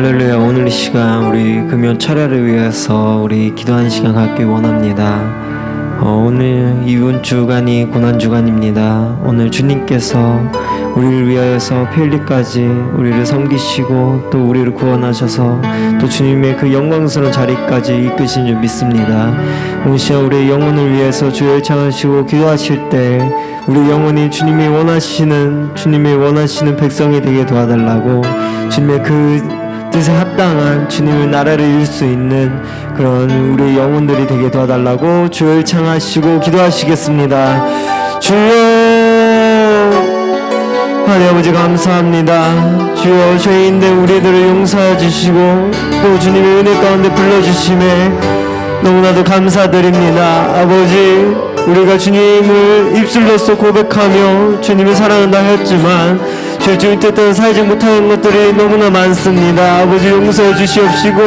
할렐루야. 오늘 이 시간 우리 금요 철야를 위해서 우리 기도하는 시간 갖기 원합니다. 오늘 이번 주간이 고난 주간입니다. 오늘 주님께서 우리를 위하여서 폐일리까지 우리를 섬기시고 또 우리를 구원하셔서 또 주님의 그 영광스러운 자리까지 이끄신 줄 믿습니다. 오늘 시간 우리의 영혼을 위해서 주여 찬양하시고 기도하실 때 우리 영혼이 주님이 원하시는 백성이 되게 도와달라고, 주님의 그 뜻에 합당한 주님의 나라를 이룰 수 있는 그런 우리 영혼들이 되게 도와달라고 주여 찬양하시고 기도하시겠습니다. 주여, 하나님 아버지 감사합니다. 주여, 죄인된 우리들을 용서해 주시고 또 주님의 은혜 가운데 불러주심에 너무나도 감사드립니다. 아버지, 우리가 주님을 입술로서 고백하며 주님을 사랑한다 했지만 주님 뜻대로 살지 못하는 것들이 너무나 많습니다. 아버지, 용서해 주시옵시고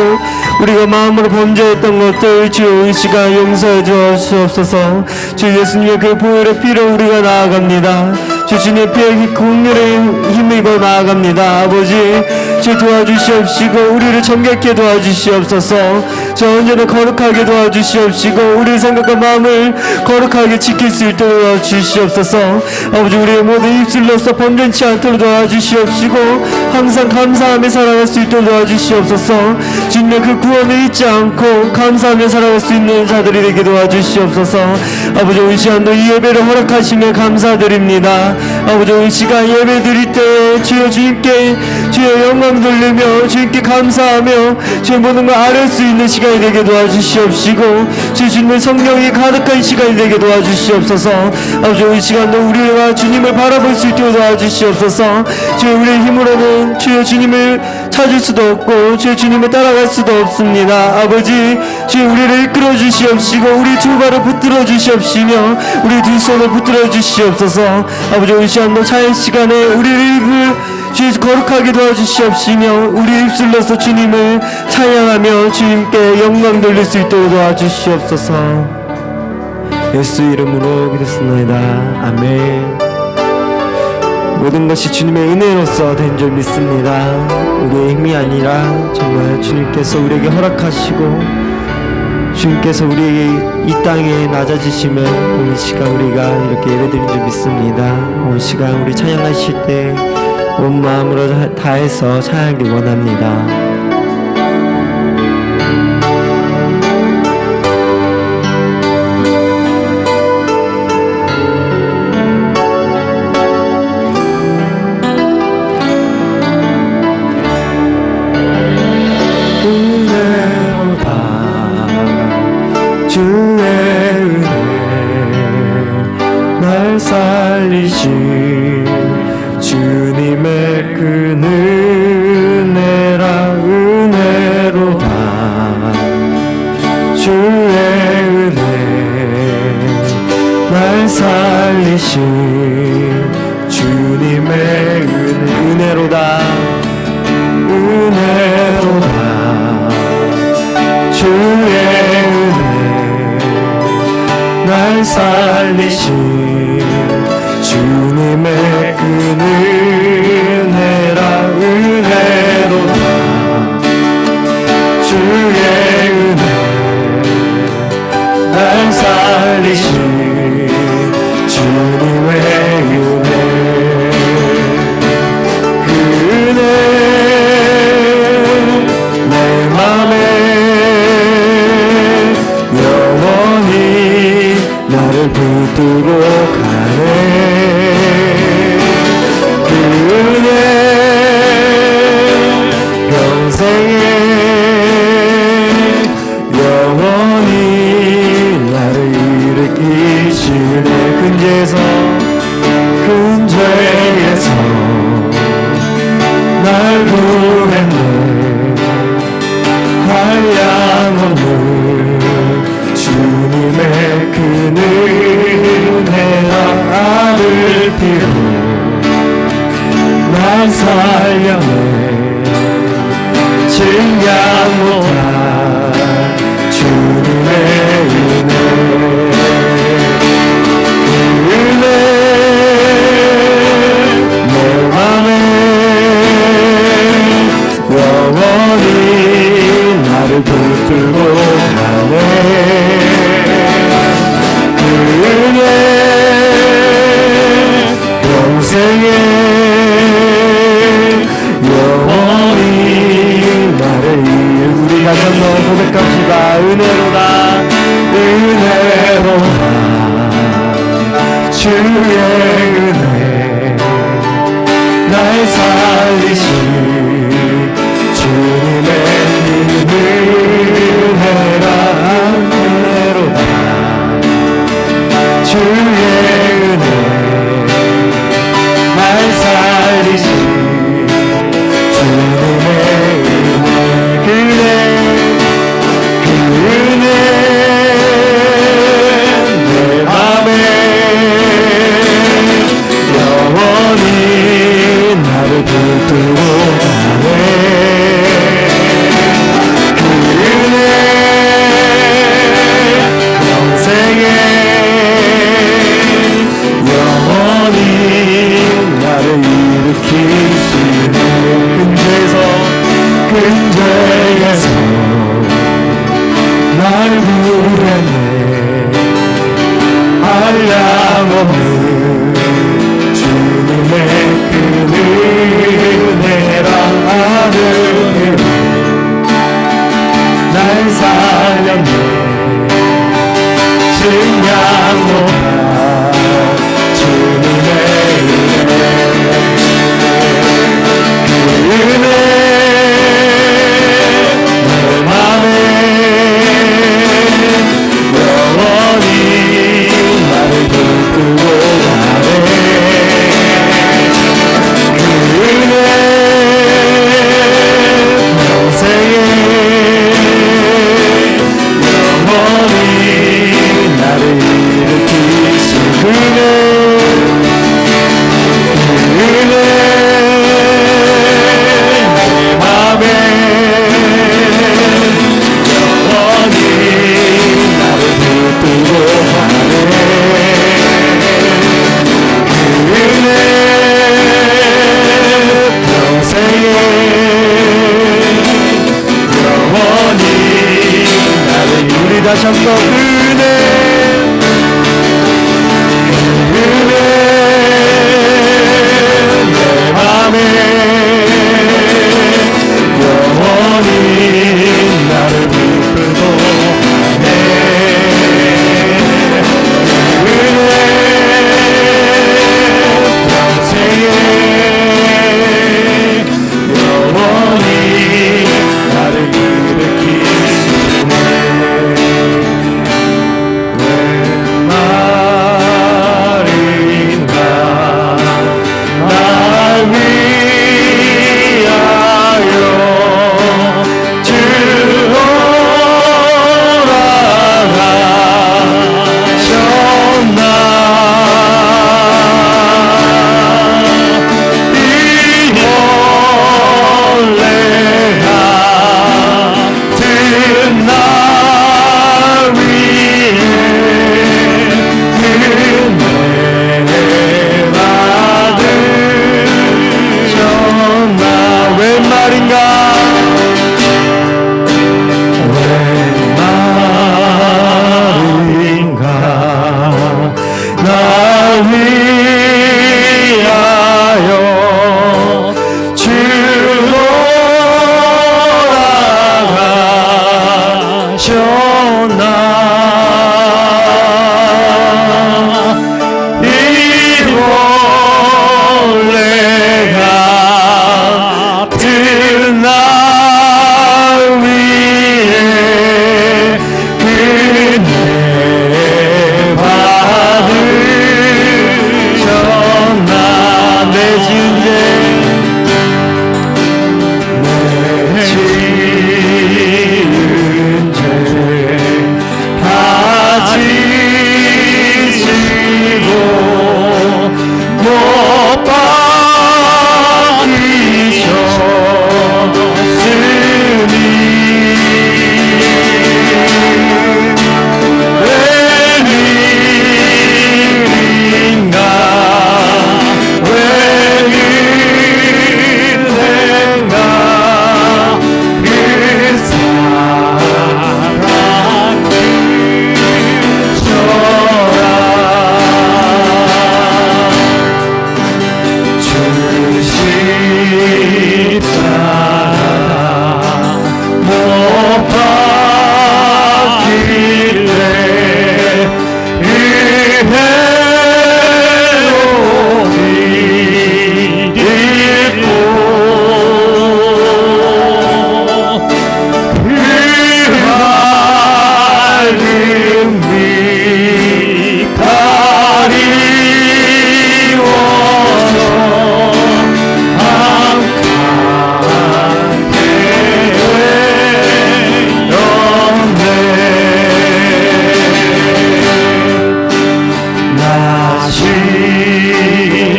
우리가 마음으로 범죄했던 것들 주여 이 시간 용서해 주옵소서. 주 예수님의 그 보혈의 피로 우리가 나아갑니다. 주님의 피의 공률에 힘입어 나아갑니다. 아버지, 주 도와주시옵시고 우리를 정결케 도와주시옵소서. 저 언제나 거룩하게 도와주시옵시고 우리의 생각과 마음을 거룩하게 지킬 수 있도록 도와주시옵소서. 아버지, 우리의 모든 입술로서 범죄치 않도록 도와주시옵시고 항상 감사하며 살아갈 수 있도록 도와주시옵소서. 주님의 그 구원을 잊지 않고 감사하며 살아갈 수 있는 자들이 되게 도와주시옵소서. 아버지, 이 시간도 이 예배를 허락하시며 감사드립니다. 아버지, 이 시간 예배 드릴 때 주여 주님께 주여 영광 돌리며 주님께 감사하며 주의 모든 걸 아뢰 수 있는 시간이 되게 도와주시옵시고 주님의 성령이 가득한 시간이 되게 도와주시옵소서. 아버지, 이 시간도 우리가 주님을 바라볼 수 있도록 도와주시옵소서. 주여, 우리의 힘으로는 주여 주님을 찾을 수도 없고 주여 주님을 따라갈 수도 없습니다. 아버지, 주여 우리를 이끌어 주시옵시고 우리 두 발을 붙들어 주시옵시며 우리 두 손을 붙들어 주시옵소서. 아버지, 이 시간도 차의 시간에 우리를 주여 거룩하게 도와주시옵시며 우리 입술로서 주님을 찬양하며 주님께 영광 돌릴 수 있도록 도와주시옵소서. 예수 이름으로 기도했습니다. 아멘. 모든 것이 주님의 은혜로서 된 줄 믿습니다. 우리의 힘이 아니라 정말 주님께서 우리에게 허락하시고 주님께서 우리에게 이 땅에 낮아지시면 오늘 시간 우리가 이렇게 예배드린 줄 믿습니다. 오늘 시간 우리 찬양하실 때 온 마음으로 다해서 찬양하기 원합니다. 주의 은혜 날 살리신 주님의 그 은혜라 은혜로다. 주의 은혜 날 살리신 주님의 은혜로다 은혜로다. 주의 날 살리신 주님의 그 은혜라 은혜로다. 주의 은혜 날 살리신 주님의 은혜. 그 은혜 내 맘에 영원히 나를 붙들고 가네. 그 은혜 평생에 영원히 나를 일으키시네. 큰 죄에서 날 구했네. 한량 없는 주님의 그 은혜와 아들 피로 날 살려내. 증량 못할 주님의 은혜. 그 은혜 내 맘에 영원히 주의 은혜 날 살리신 주님의 은혜로다 주의 은혜 날 살리신 주님의 은혜 그 은혜 내 맘에 영원히 나를 붙들고 가네 그 은혜 평생에 영원히 나를 일으키시네 근죄에서 날 구했네 한량없는 주님의 그 은혜라 하늘으로 날 살렸네 증량보다 주님의 은혜 그 은혜 내 맘에 영원히 나를 붙들고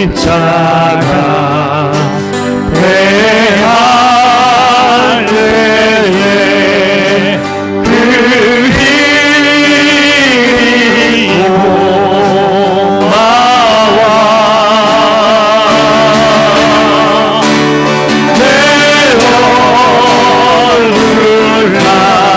십자가 대할례 그 힘이 고마워 내 얼굴 나비고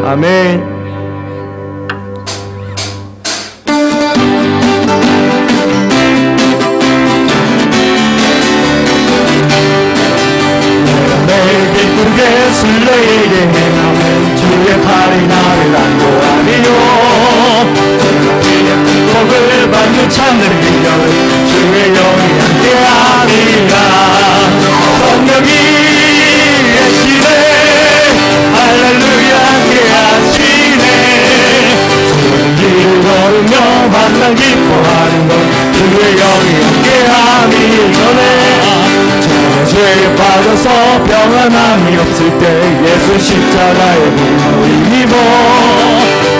아멘. 매일 기쁘게 순례에게 행하면 주의 팔이 나를 안보하리요 그의 축복을 받는 참된 기념을 주의 영이 함께하리라 성령이 계시네 할렐루야 함께하시네 좋은 길을 걸으며 만나 기뻐하는 것 주의 영이 함께함이 전에 죄에 빠져서 평안함이 없을 때 예수 십자가의 공로를 입어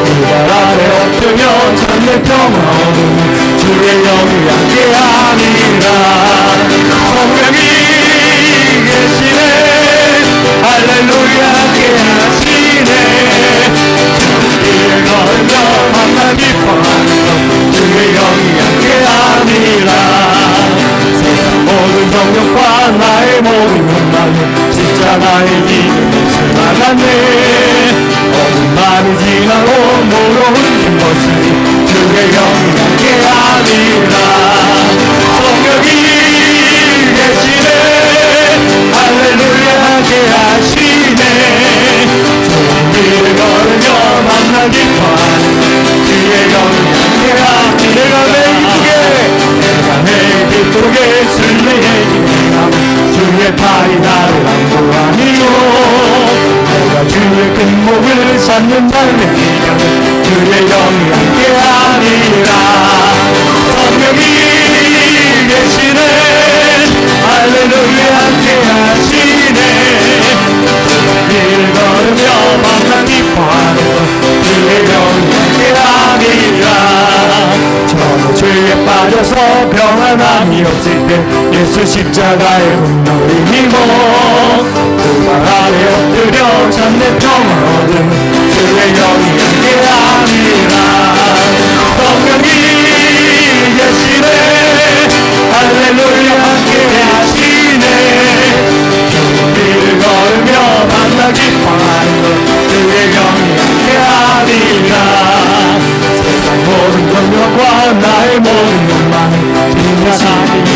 그발 아래 엎드려 참된 평화 얻으며 주의 영이 함께하니라 성령이 계시네 할렐루야 함께하시네 길을 걸으며 만나 기뻐하는 것 주의 영이 함께하니라 세상 모든 정욕과 나의 모든 욕망은 십자가의 이름을 나갔네 어둠 밤이 지나고 모로 흔든 것을 주의 영이 함께하니라 성령이 계시네 할렐루야 함께하시네 좋은 길을 걸으며 만나 기뻐하는 주의 영이 함께하니 내가 매일 기쁘게 순례에 진행함 주의 팔이 나를 안보하니요 내가 주의 금목을 찾는 날의 기념을 주의 영이 함께하니라 성령이 계시네 할렐루야 함께하시네 길 걸으며 만나 기뻐하는 주의 영이 함께하니라 저도 죄에 빠져서 평안함이 없을 때 예수 십자가의 공로를 힘어 그발 아래 엎드려 참된 평화 얻음 주의 영이 함께하니라 성령이 계시네 할렐루야 함께하시네 좋은 길을 걸으며 만나 기뻐하는 것 주의 영이 함께하니라 세상 모든 경력과 나의 모든 욕망을 지나가니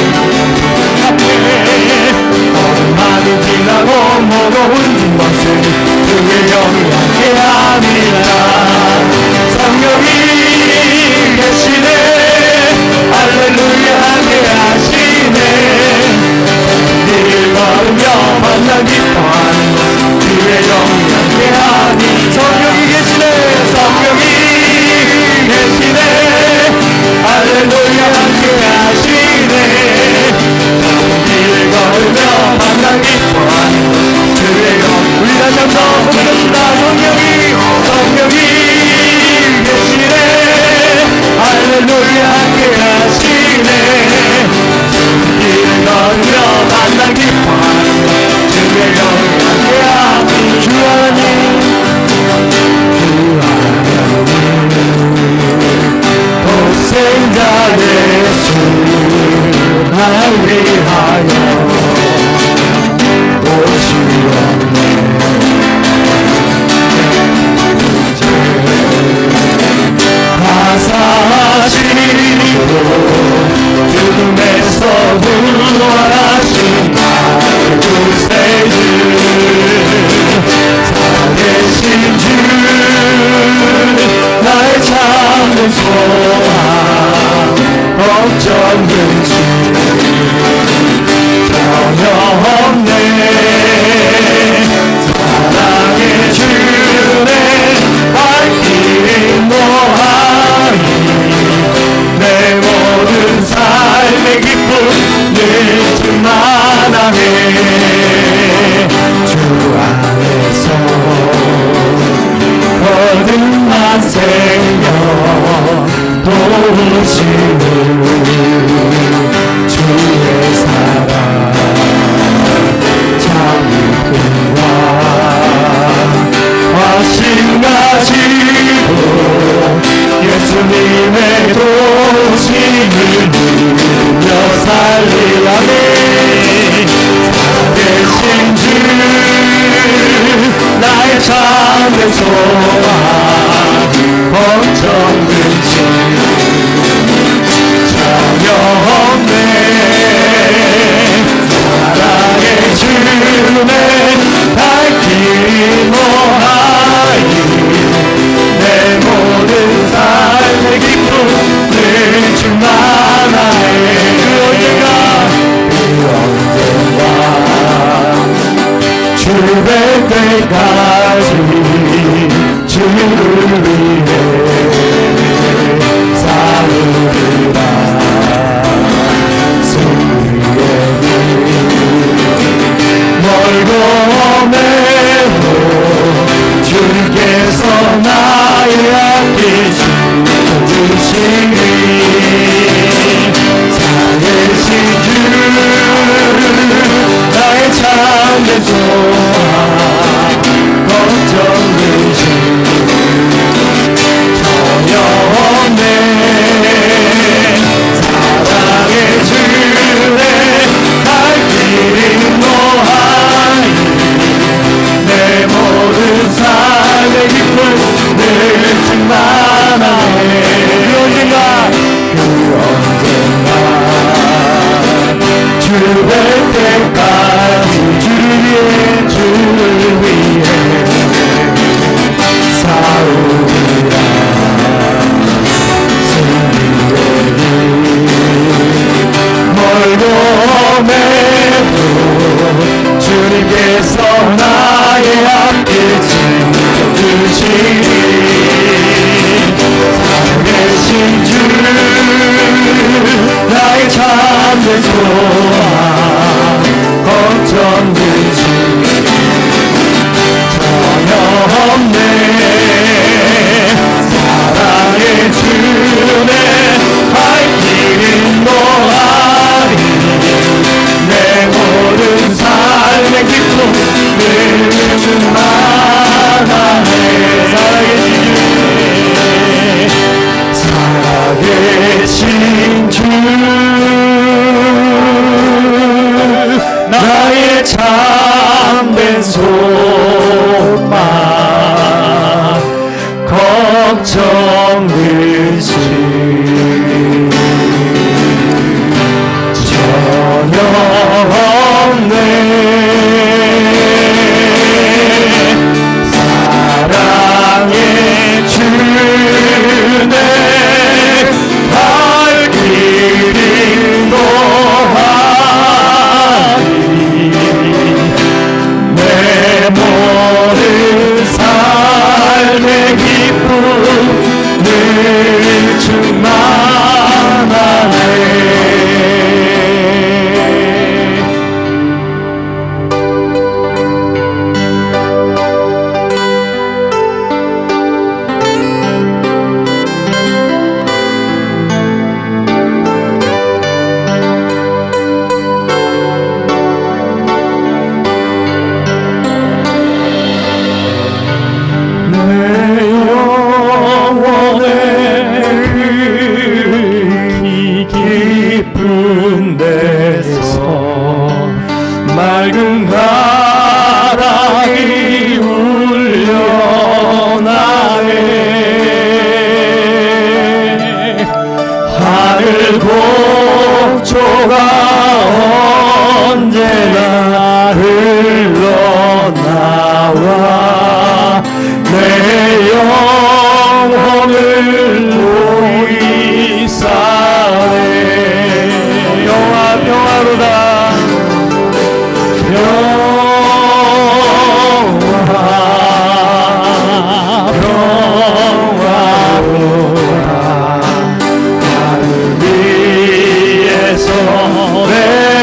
어둠 많이 지나고 모두 흔든 것을 주의 영이 함께하니라 성령이 계시네 할렐루야 함께하시네 길 걸으며 만나 기뻐하는 것 주의 영이 함께하니 성령이 계시네 성령이 계시네 할렐루야 함께하시네 길을 걸으며 만나 기뻐하는 것 주의 영 우리 다시 한번 고백합시다 성령이 계시네 할렐루야 함께하시네 길을 걸으며 만나 기뻐하는 것 주의 영이 함께하니 주 하나님 독생자 예수 날 위하여 오시었네 하사하시고 죽음에서 부활하신 나의 구세주 살아계신 주 나의 참된 소망 걱정은 주 전혀 없네 사랑의 주내 발길이 노하니 내 모든 삶의 기쁨 늘 주만 하네 주 안에서 거듭난 생명 도우시는 주의 사랑 참 이쁨과 화신 가지고 예수님의 도우심을 누려 살리라네 살아계신 주 나의 참된 소망 걱정은 전혀 없네 사랑의 주내 발길이 노하니 내 모든 삶의 기쁨 늘 주만 하네 그 언젠가 주 뵐 때까지 주를 위해 싸우리라 승리의 길 멀고 매도 주께서 나의 앞길 지켜주시니 살아계신 주 나의 참된 소망 걱정은 전혀 없네 사랑의 주내 갈 길이 노하니 내 모든 삶의 기쁨 늘 충만하네 그 언젠가 주 뵐 때까지 주를 위해 싸우리라 승리의 길 멀고 매도 주님께서 나의 앞길 지켜주시니 살아계신 주 나의 참된 소망 걱정은 전혀 없네 사랑의 주내 발길이 노하니 내 모든 삶의 기쁨 늘 주만 하네 살아계신 주 나의 참된 소망 걱정은 전혀 없네 사랑의 주내 발길이 노하니 강조가 언제나 흘러나와 내 영혼을 보이사네 평화로다 평화로다 나를 위해서 내려오네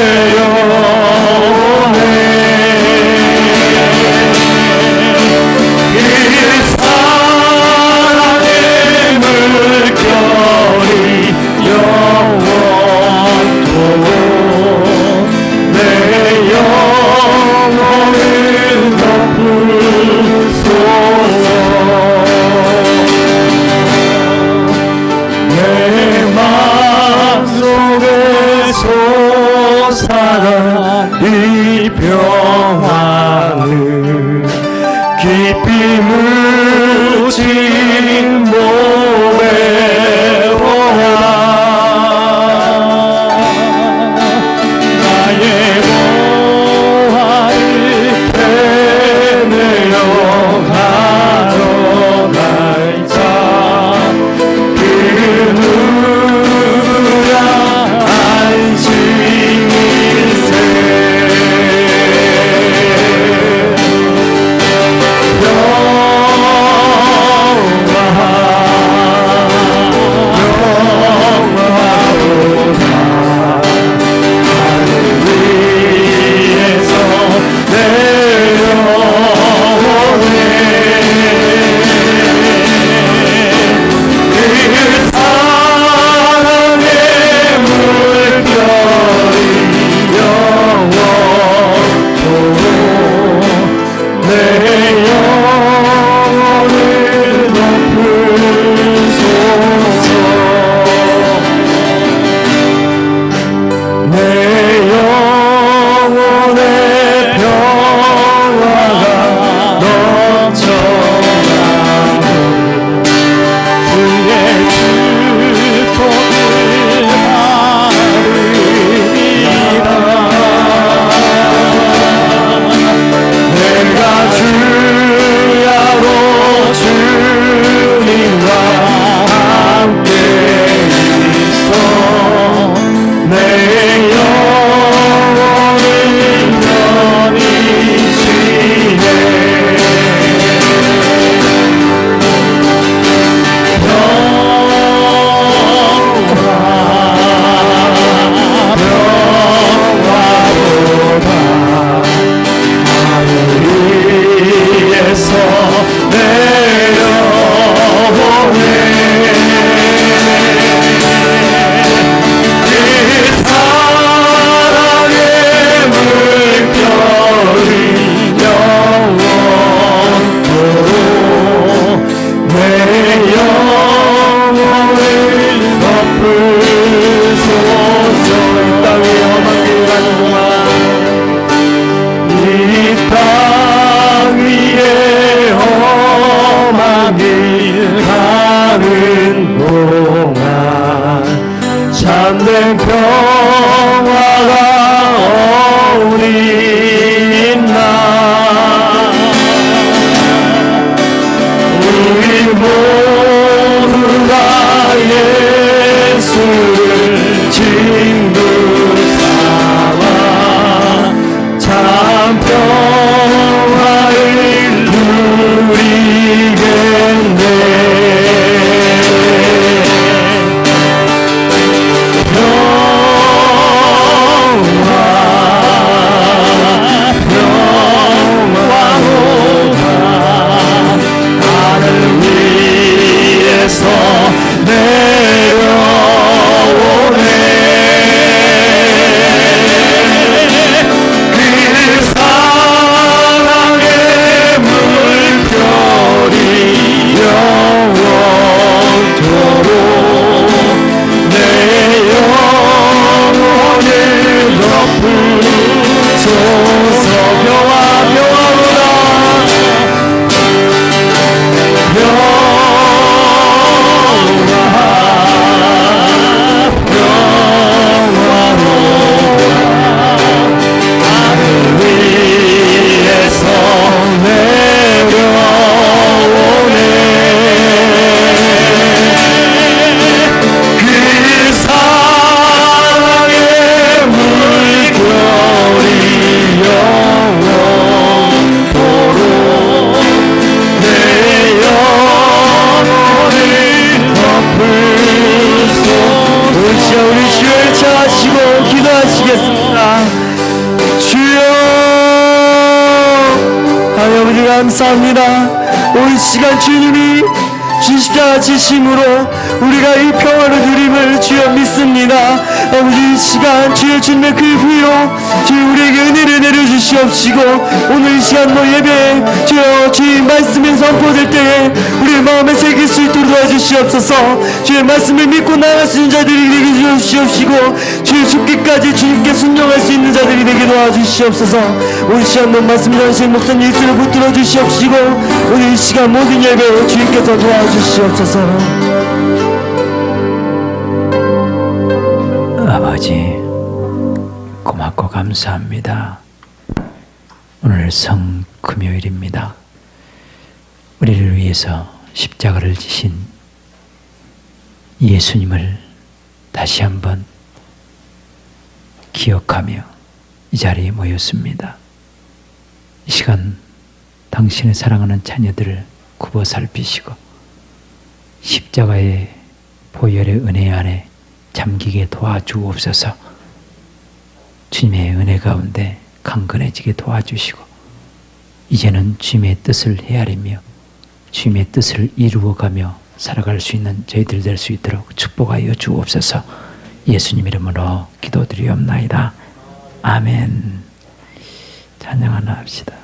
하나님 아버지 감사합니다. 오늘 시간 주님이 십자가 지심으로 우리가 이 평화를 누림을 주여 믿습니다. 아버지 이 시간 주여 주님의 그 후요 주여 우리에게 은혜를 내려주시옵시고 오늘 이 시간 뭐 예배 주여 주의 말씀이 선포될 때에 우리의 마음에 새길 수 있도록 도와주시옵소서. 주의 말씀을 믿고 나아갈 수 있는 자들이 되게 주시옵시고 주의 죽기까지 주님께 순종할 수 있는 자들이 되게 도와주시옵소서. 오늘 이 시간 뭐 말씀 전하신 목사님 예수를 붙들어 주시옵시고 오늘 이 시간 모든 예배 주님께서 도와주시옵소서. 아버지 고맙고 감사합니다. 오늘 성금요일입니다. 우리를 위해서 십자가를 지신 예수님을 다시 한번 기억하며 이 자리에 모였습니다. 이 시간 당신의 사랑하는 자녀들을 굽어 살피시고 십자가의 보혈의 은혜 안에 잠기게 도와주옵소서. 주님의 은혜 가운데 강건해지게 도와주시고 이제는 주님의 뜻을 헤아리며 주님의 뜻을 이루어가며 살아갈 수 있는 저희들 될 수 있도록 축복하여 주옵소서. 예수님 이름으로 기도드리옵나이다. 아멘. 찬양 하나 합시다.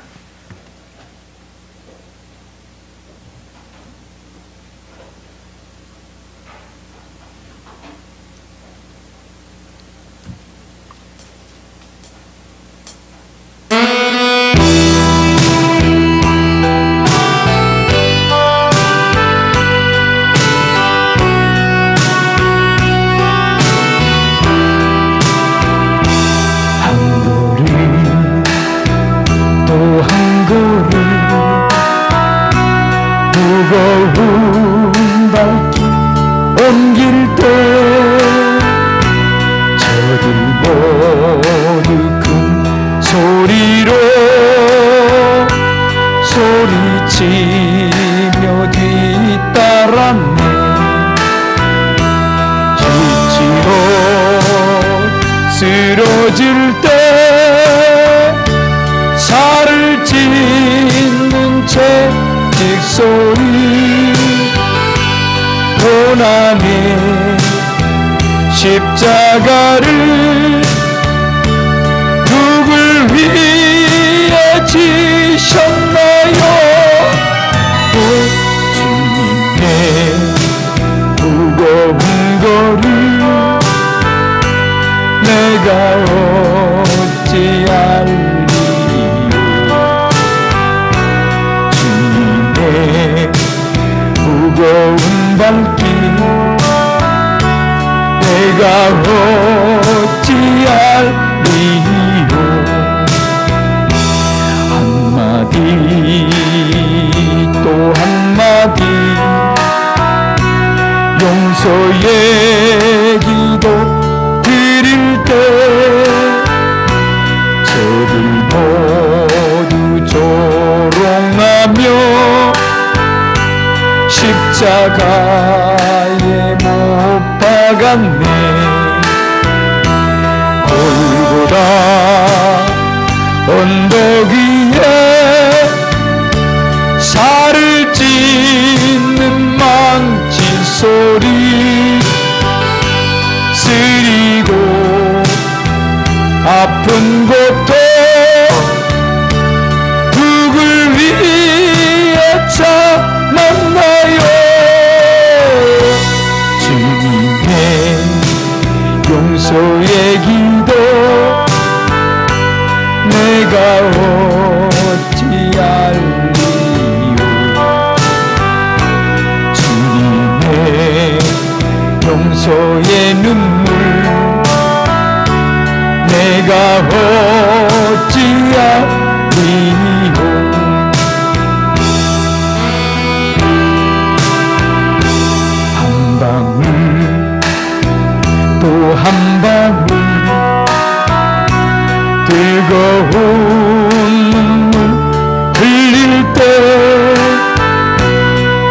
무거운 발길 옮길 때 저들 모두 큰 소리로 소리치며 뒤따랐네. 지치고 쓰러질 때 살을 찢는 채찍소리 고난의 십자가를 누굴 위해 지셨나요? 오 주님의 무거운 거를 내가 어찌 알리요? 주님의 무거운 발길 내가 어찌 알리요? 한마디 또 한마디 용서의 기도 드릴 때 저들 모두 조롱하며 십자가에 못 박았네. 골고다 언덕 위에 살을 찢는 망치 소리 쓰리고 아픈 고통 누굴 위해 참았나요? 주님의 용서의 기도 내가 어찌 알리요? 주님의 용서의 눈물 내가 어찌 알리요? 한 방울 또 한 방울 뜨거운 눈물 흘릴 때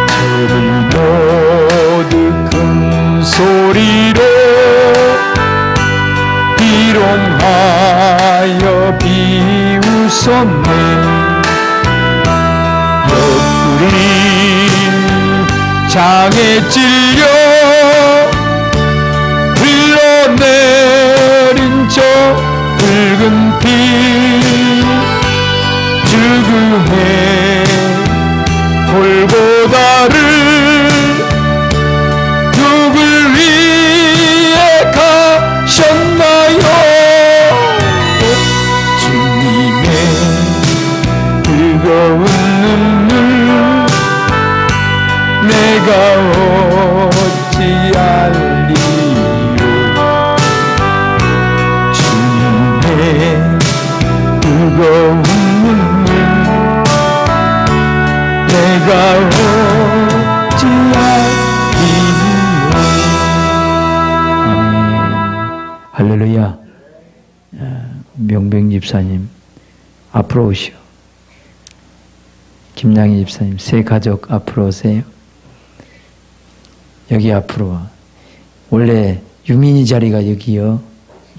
저들 모두 큰 소리로 비롱하여 비웃었네. 장에 찔려 흘러내린 저 붉은 피 죽음의 골고다를 누굴 위해 가셨나요? 주님의 뜨거운 눈물 내가 어찌 알리요? 주님의 뜨거운 눈물 내가 어찌 알리요? 아멘. 할렐루야. 명병 집사님 앞으로 오시오. 김양희 집사님 새 가족 앞으로 오세요. 여기 앞으로 와. 원래 유민이 자리가 여기요.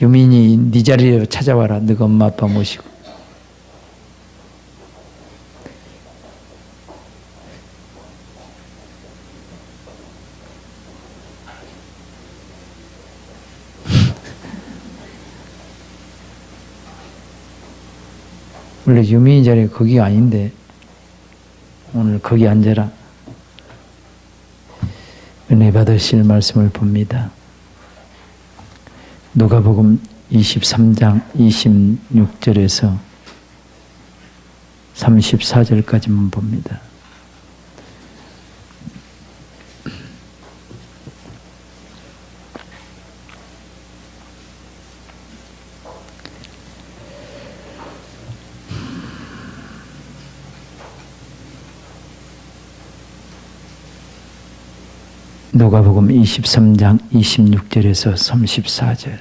유민이 네 자리로 찾아와라. 너가 엄마 아빠 모시고. 원래 유민이 자리가 거기가 아닌데 오늘 거기 앉아라. 은혜 받으실 말씀을 봅니다. 누가복음 23장 26절에서 34절까지만 봅니다. 누가복음 23장 26절에서 34절.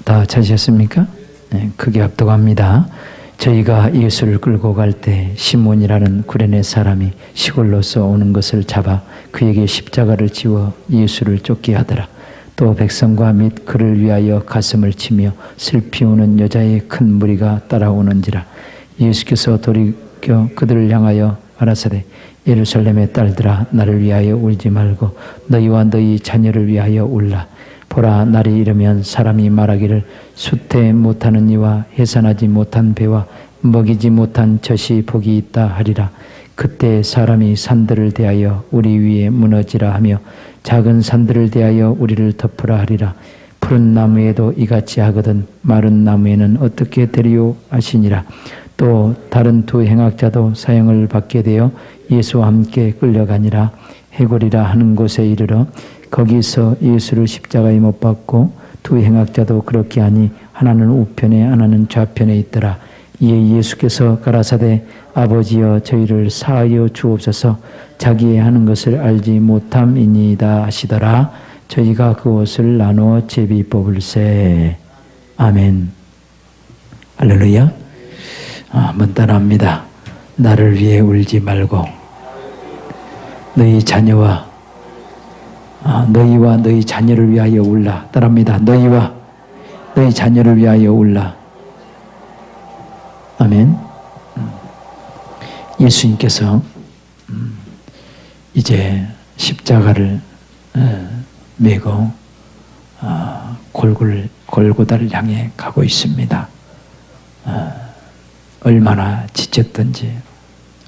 다 찾으셨습니까? 네, 크게 합독합니다. 저희가 예수를 끌고 갈 때 시몬이라는 구레네 사람이 시골로서 오는 것을 잡아 그에게 십자가를 지워 예수를 쫓게 하더라. 또 백성과 및 그를 위하여 가슴을 치며 슬피 우는 여자의 큰 무리가 따라오는지라. 예수께서 돌이켜 그들을 향하여 가라사대 예루살렘의 딸들아 나를 위하여 울지 말고 너희와 너희 자녀를 위하여 울라. 보라 날이 이르면 사람이 말하기를 수태 못하는 이와 해산하지 못한 배와 먹이지 못한 젖이 복이 있다 하리라. 그때 사람이 산들을 대하여 우리 위에 무너지라 하며 작은 산들을 대하여 우리를 덮으라 하리라. 푸른 나무에도 이같이 하거든 마른 나무에는 어떻게 되리요 하시니라. 또 다른 두 행악자도 사형을 받게 되어 예수와 함께 끌려가니라. 해골이라 하는 곳에 이르러 거기서 예수를 십자가에 못 박고 두 행악자도 그렇게 하니 하나는 우편에 하나는 좌편에 있더라. 이에 예수께서 가라사대 아버지여 저희를 사하여 주옵소서 자기의 하는 것을 알지 못함이니이다 하시더라. 저희가 그것을 나누어 제비 뽑을세. 아멘. 할렐루야. 한번 따라합니다. 나를 위해 울지 말고 너희 자녀와 너희와 너희 자녀를 위하여 울라. 따라합니다. 너희와 너희 자녀를 위하여 울라. 아멘. 예수님께서 이제 십자가를 메고 골고다를 향해 가고 있습니다. 얼마나 지쳤던지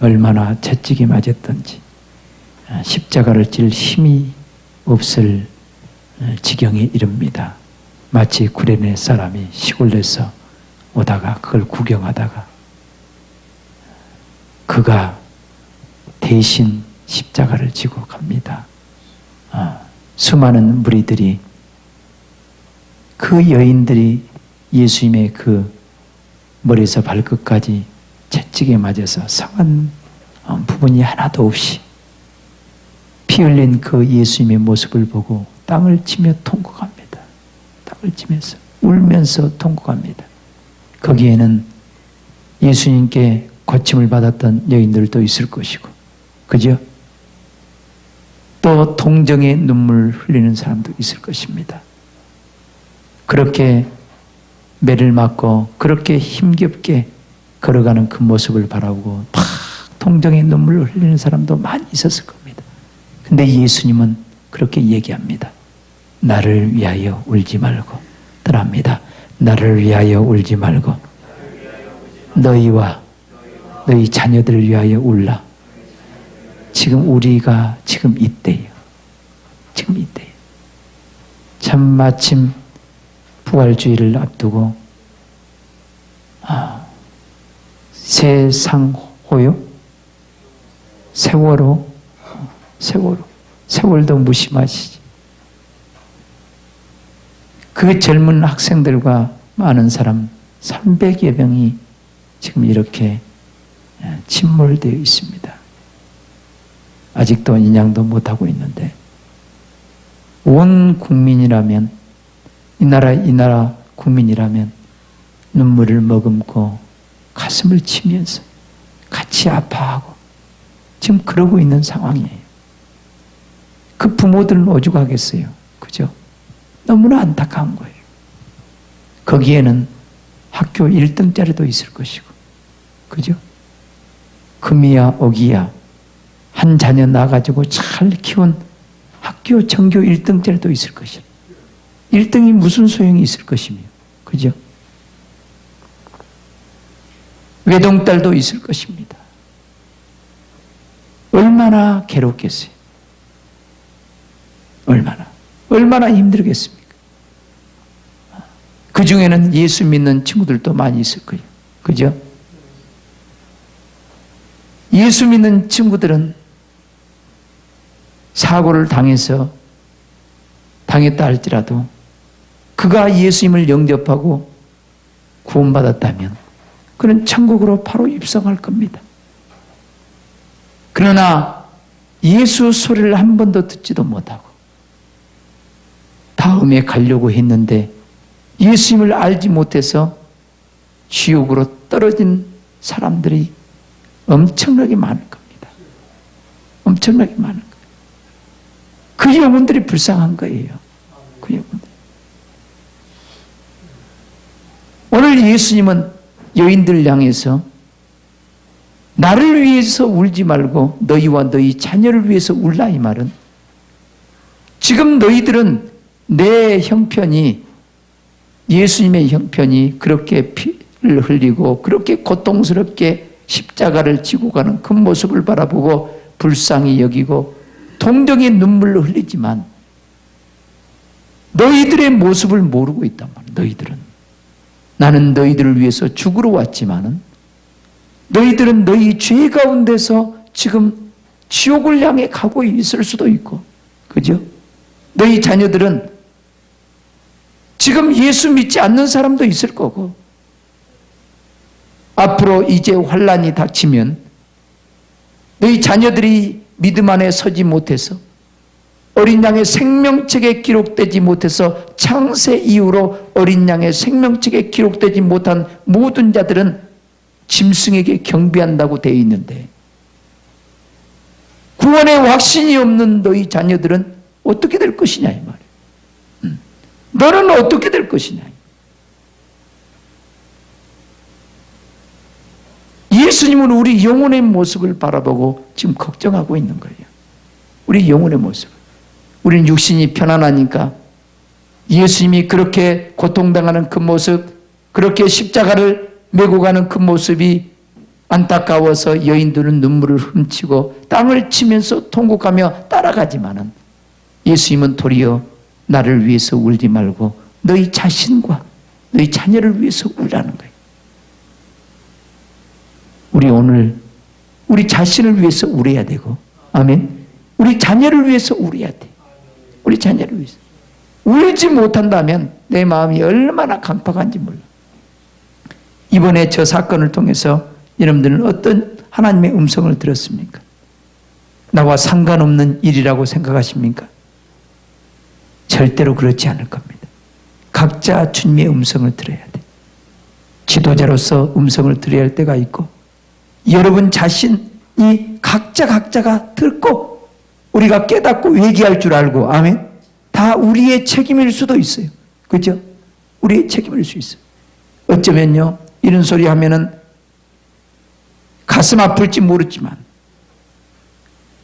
얼마나 채찍이 맞았던지 십자가를 질 힘이 없을 지경에 이릅니다. 마치 구레네 사람이 시골에서 오다가 그걸 구경하다가 그가 대신 십자가를 지고 갑니다. 수많은 무리들이 그 여인들이 예수님의 그 머리에서 발끝까지 채찍에 맞아서 상한 부분이 하나도 없이 피 흘린 그 예수님의 모습을 보고 땅을 치며 통곡합니다. 땅을 치면서 울면서 통곡합니다. 거기에는 예수님께 고침을 받았던 여인들도 있을 것이고, 그죠? 또 동정의 눈물 흘리는 사람도 있을 것입니다. 그렇게 매를 맞고 그렇게 힘겹게 걸어가는 그 모습을 바라보고 막 동정의 눈물을 흘리는 사람도 많이 있었을 겁니다. 근데 예수님은 그렇게 얘기합니다. 나를 위하여 울지 말고 떠납니다. 나를 위하여 울지 말고 너희와 너희 자녀들을 위하여 울라. 지금 우리가 지금 이때예요. 지금 이때예요. 참 마침 부활주의를 앞두고 세상호요? 세월도 무심하시지. 그 젊은 학생들과 많은 사람 300여 명이 지금 이렇게 침몰되어 있습니다. 아직도 인양도 못하고 있는데 온 국민이라면 이 나라 국민이라면 눈물을 머금고 가슴을 치면서 같이 아파하고 지금 그러고 있는 상황이에요. 그 부모들은 오죽하겠어요. 그죠? 너무나 안타까운 거예요. 거기에는 학교 1등짜리도 있을 것이고, 그죠? 금이야 오기야 한 자녀 낳아가지고 잘 키운 학교 전교 1등짜리도 있을 것이고, 1등이 무슨 소용이 있을 것이며, 그죠? 외동딸도 있을 것입니다. 얼마나 괴롭겠어요? 얼마나 힘들겠습니까? 그 중에는 예수 믿는 친구들도 많이 있을 거예요. 그죠? 예수 믿는 친구들은 사고를 당했다 할지라도 그가 예수님을 영접하고 구원받았다면 그는 천국으로 바로 입성할 겁니다. 그러나 예수 소리를 한 번도 듣지도 못하고 다음에 가려고 했는데 예수님을 알지 못해서 지옥으로 떨어진 사람들이 엄청나게 많을 겁니다. 엄청나게 많을 거예요. 그 영혼들이 불쌍한 거예요. 그 영혼들. 오늘 예수님은 여인들 향해서 나를 위해서 울지 말고 너희와 너희 자녀를 위해서 울라 이 말은 지금 너희들은 내 형편이 예수님의 형편이 그렇게 피를 흘리고 그렇게 고통스럽게 십자가를 지고 가는 그 모습을 바라보고 불쌍히 여기고 동정의 눈물로 흘리지만 너희들의 모습을 모르고 있단 말이야. 너희들은 나는 너희들을 위해서 죽으러 왔지만은 너희들은 너희 죄 가운데서 지금 지옥을 향해 가고 있을 수도 있고, 그죠? 너희 자녀들은 지금 예수 믿지 않는 사람도 있을 거고, 앞으로 이제 환란이 닥치면 너희 자녀들이 믿음 안에 서지 못해서 어린 양의 생명책에 기록되지 못해서 창세 이후로 어린 양의 생명책에 기록되지 못한 모든 자들은 짐승에게 경배한다고 되어 있는데 구원의 확신이 없는 너희 자녀들은 어떻게 될 것이냐 이 말이에요. 너는 어떻게 될 것이냐. 예수님은 우리 영혼의 모습을 바라보고 지금 걱정하고 있는 거예요. 우리 영혼의 모습. 우리는 육신이 편안하니까 예수님이 그렇게 고통당하는 그 모습, 그렇게 십자가를 메고 가는 그 모습이 안타까워서 여인들은 눈물을 훔치고 땅을 치면서 통곡하며 따라가지만은 예수님은 도리어 나를 위해서 울지 말고 너희 자신과 너희 자녀를 위해서 울라는 거예요. 우리 오늘 우리 자신을 위해서 울어야 되고, 아멘. 우리 자녀를 위해서 울어야 돼. 우리 자녀를 위해서. 울지 못한다면 내 마음이 얼마나 강팍한지 몰라. 이번에 저 사건을 통해서 여러분들은 어떤 하나님의 음성을 들었습니까? 나와 상관없는 일이라고 생각하십니까? 절대로 그렇지 않을 겁니다. 각자 주님의 음성을 들어야 돼. 지도자로서 음성을 들어야 할 때가 있고, 여러분 자신이 각자가 듣고 우리가 깨닫고 회개할 줄 알고, 아멘. 다 우리의 책임일 수도 있어요. 그죠? 우리의 책임일 수 있어요. 어쩌면요, 이런 소리 하면은 가슴 아플지 모르지만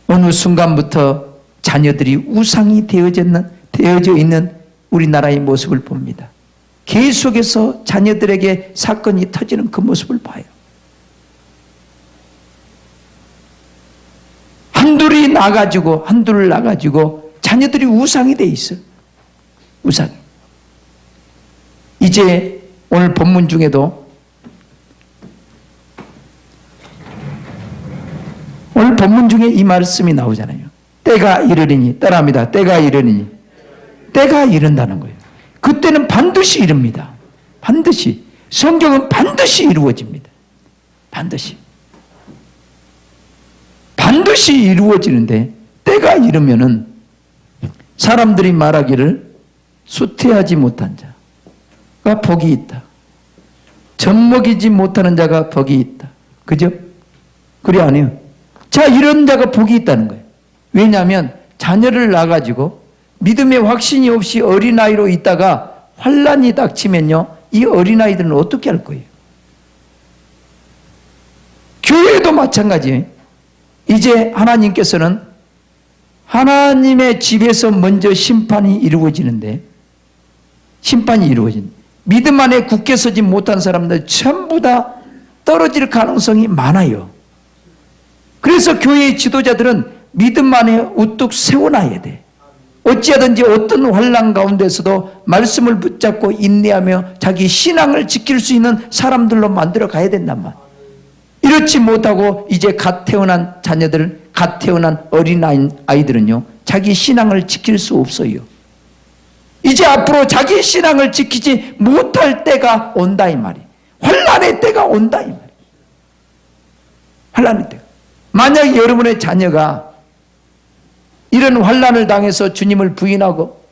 어느 순간부터 자녀들이 우상이 되어져 있는 우리나라의 모습을 봅니다. 계속해서 자녀들에게 사건이 터지는 그 모습을 봐요. 한둘을 나가지고 자녀들이 우상이 돼 있어. 우상. 이제 오늘 본문 중에도 오늘 본문 중에 이 말씀이 나오잖아요. 때가 이르리니, 따라합니다. 때가 이르리니. 때가 이른다는 거예요. 그때는 반드시 이릅니다. 반드시. 성경은 반드시 이루어집니다. 반드시. 반드시 이루어지는데 때가 이르면은 사람들이 말하기를 수태하지 못한 자가 복이 있다. 젖먹이지 못하는 자가 복이 있다. 그죠? 그래 아니에요. 자, 이런 자가 복이 있다는 거예요. 왜냐하면 자녀를 낳아가지고 믿음의 확신이 없이 어린아이로 있다가 환란이 닥치면요, 이 어린아이들은 어떻게 할 거예요? 교회도 마찬가지예요. 이제 하나님께서는 하나님의 집에서 먼저 심판이 이루어지는데, 믿음 안에 굳게 서지 못한 사람들 전부 다 떨어질 가능성이 많아요. 그래서 교회의 지도자들은 믿음 안에 우뚝 세워놔야 돼. 어찌하든지 어떤 환난 가운데서도 말씀을 붙잡고 인내하며 자기 신앙을 지킬 수 있는 사람들로 만들어 가야 된단 말이야. 이렇지 못하고 이제 갓 태어난 자녀들, 갓 태어난 어린아이들은요, 자기 신앙을 지킬 수 없어요. 이제 앞으로 자기 신앙을 지키지 못할 때가 온다 이 말이에요. 환난의 때가 온다 이 말이에요. 환난의 때가. 만약에 여러분의 자녀가 이런 환난을 당해서 주님을 부인하고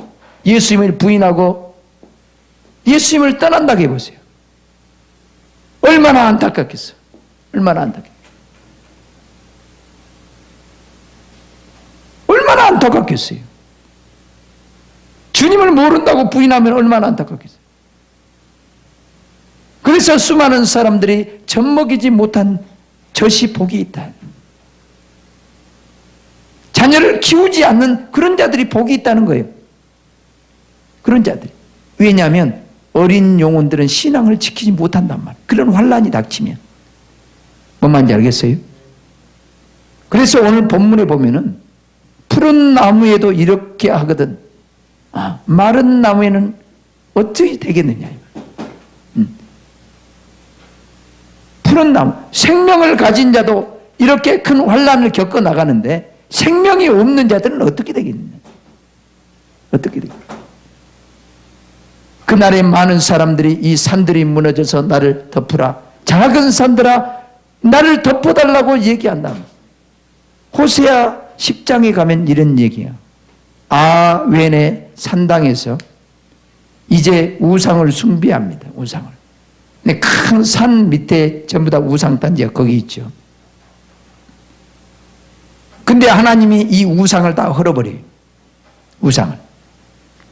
예수님을 부인하고 예수님을 떠난다고 해보세요. 얼마나 안타깝겠어요. 얼마나 안타깝겠어요. 얼마나 안타깝겠어요. 주님을 모른다고 부인하면 얼마나 안타깝겠어요. 그래서 수많은 사람들이 젖먹이지 못한 젖이 복이 있다. 자녀를 키우지 않는 그런 자들이 복이 있다는 거예요. 그런 자들이. 왜냐하면 어린 영혼들은 신앙을 지키지 못한단 말이에요. 그런 환란이 닥치면. 뭔 말인지 알겠어요? 그래서 오늘 본문에 보면은 푸른 나무에도 이렇게 하거든. 마른 나무에는 어떻게 되겠느냐. 푸른 나무, 생명을 가진 자도 이렇게 큰 환란을 겪어 나가는데 생명이 없는 자들은 어떻게 되겠느냐. 어떻게 되겠느냐. 그날에 많은 사람들이 이 산들이 무너져서 나를 덮으라. 작은 산들아 나를 덮어달라고 얘기한다. 호세아 10장에 가면 이런 얘기야. 아웬의 산당에서 이제 우상을 숭배합니다. 우상을. 근데 큰 산 밑에 전부 다 우상단지가 거기 있죠. 근데 하나님이 이 우상을 다 헐어버려요. 우상을.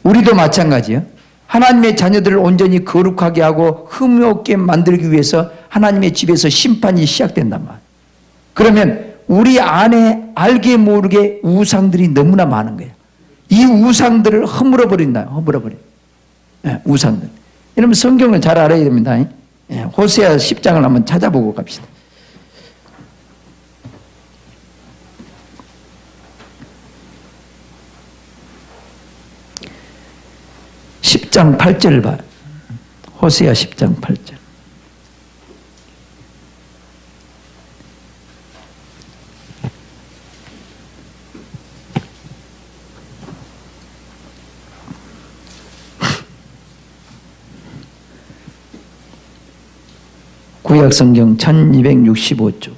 우리도 마찬가지예요. 하나님의 자녀들을 온전히 거룩하게 하고 흠이 없게 만들기 위해서 하나님의 집에서 심판이 시작된단 말이에요. 그러면 우리 안에 알게 모르게 우상들이 너무나 많은 거예요. 이 우상들을 허물어버린다. 허물어버려. 네, 우상들. 여러분 성경을 잘 알아야 됩니다. 네, 호세아 10장을 한번 찾아보고 갑시다. 10장 8절을 봐요. 호세아 10장 8절. 구약성경 1265조.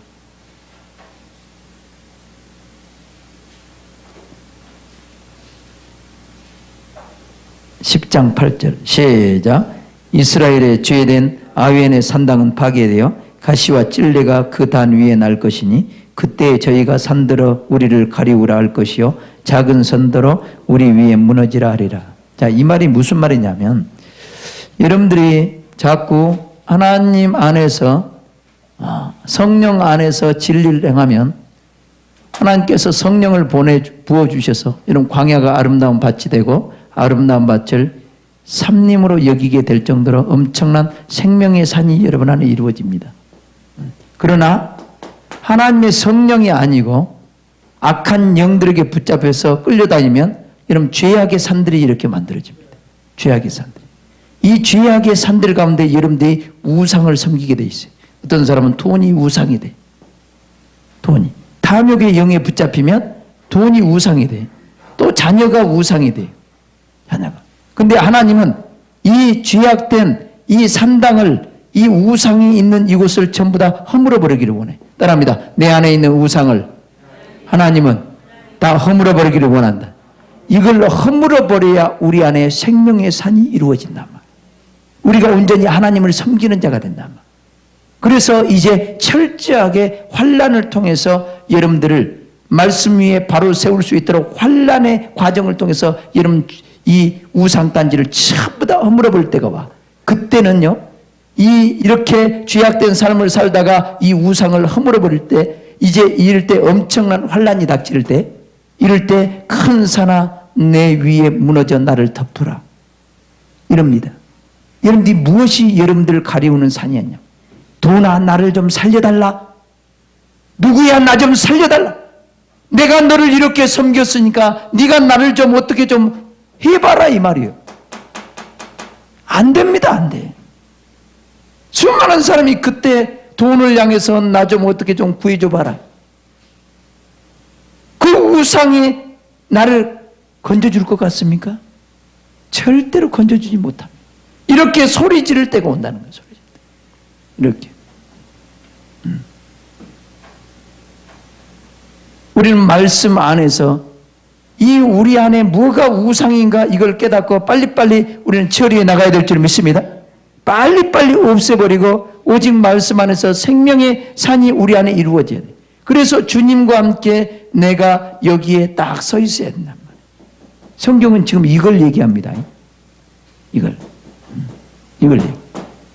(10장 8절) 시작. 이스라엘의 죄된 아웬의 산당은 파괴되어 가시와 찔레가 그 단 위에 날 것이니 그때 저희가 산들어 우리를 가리우라 할 것이요 작은 산들어 우리 위에 무너지라 하리라. 자, 이 말이 무슨 말이냐면 여러분들이 자꾸 하나님 안에서 성령 안에서 진리를 행하면 하나님께서 성령을 부어주셔서 이런 광야가 아름다운 밭이 되고 아름다운 밭을 삼림으로 여기게 될 정도로 엄청난 생명의 산이 여러분 안에 이루어집니다. 그러나 하나님의 성령이 아니고 악한 영들에게 붙잡혀서 끌려다니면 여러분 죄악의 산들이 이렇게 만들어집니다. 죄악의 산들. 이 죄악의 산들 가운데 여러분들이 우상을 섬기게 돼 있어요. 어떤 사람은 돈이 우상이 돼. 돈이. 탐욕의 영에 붙잡히면 돈이 우상이 돼. 또 자녀가 우상이 돼. 자녀가. 근데 하나님은 이 죄악된 이 산당을 이 우상이 있는 이곳을 전부 다 허물어 버리기를 원해. 따라합니다. 내 안에 있는 우상을 하나님은 다 허물어 버리기를 원한다. 이걸 허물어 버려야 우리 안에 생명의 산이 이루어진단 말이야. 우리가 온전히 하나님을 섬기는 자가 된단 말이야. 그래서 이제 철저하게 환난을 통해서 여러분들을 말씀 위에 바로 세울 수 있도록 환난의 과정을 통해서 여러분 이 우상단지를 전부 다 허물어 버릴 때가 와. 그때는요, 이렇게 죄악된 삶을 살다가 이 우상을 허물어 버릴 때, 이제 이럴 때 엄청난 환난이 닥칠 때, 이럴 때 큰 산아 내 위에 무너져 나를 덮으라. 이럽니다. 여러분들이 무엇이 여러분들을 가리우는 산이었냐? 도나 나를 좀 살려달라. 누구야 나 좀 살려달라. 내가 너를 이렇게 섬겼으니까 네가 나를 좀 어떻게 좀 해봐라 이 말이에요. 안 됩니다. 안 돼. 수많은 사람이 그때 돈을 향해서 나 좀 어떻게 좀 구해줘 봐라. 그 우상이 나를 건져줄 것 같습니까? 절대로 건져주지 못합니다. 이렇게 소리 지를 때가 온다는 거예요. 소리 지를 때. 이렇게. 우리는 말씀 안에서 이 우리 안에 뭐가 우상인가 이걸 깨닫고 빨리빨리 우리는 처리해 나가야 될 줄 믿습니다. 빨리빨리 없애버리고 오직 말씀 안에서 생명의 산이 우리 안에 이루어져야 돼. 그래서 주님과 함께 내가 여기에 딱 서 있어야 된단 말이에요. 성경은 지금 이걸 얘기합니다. 이걸 얘기.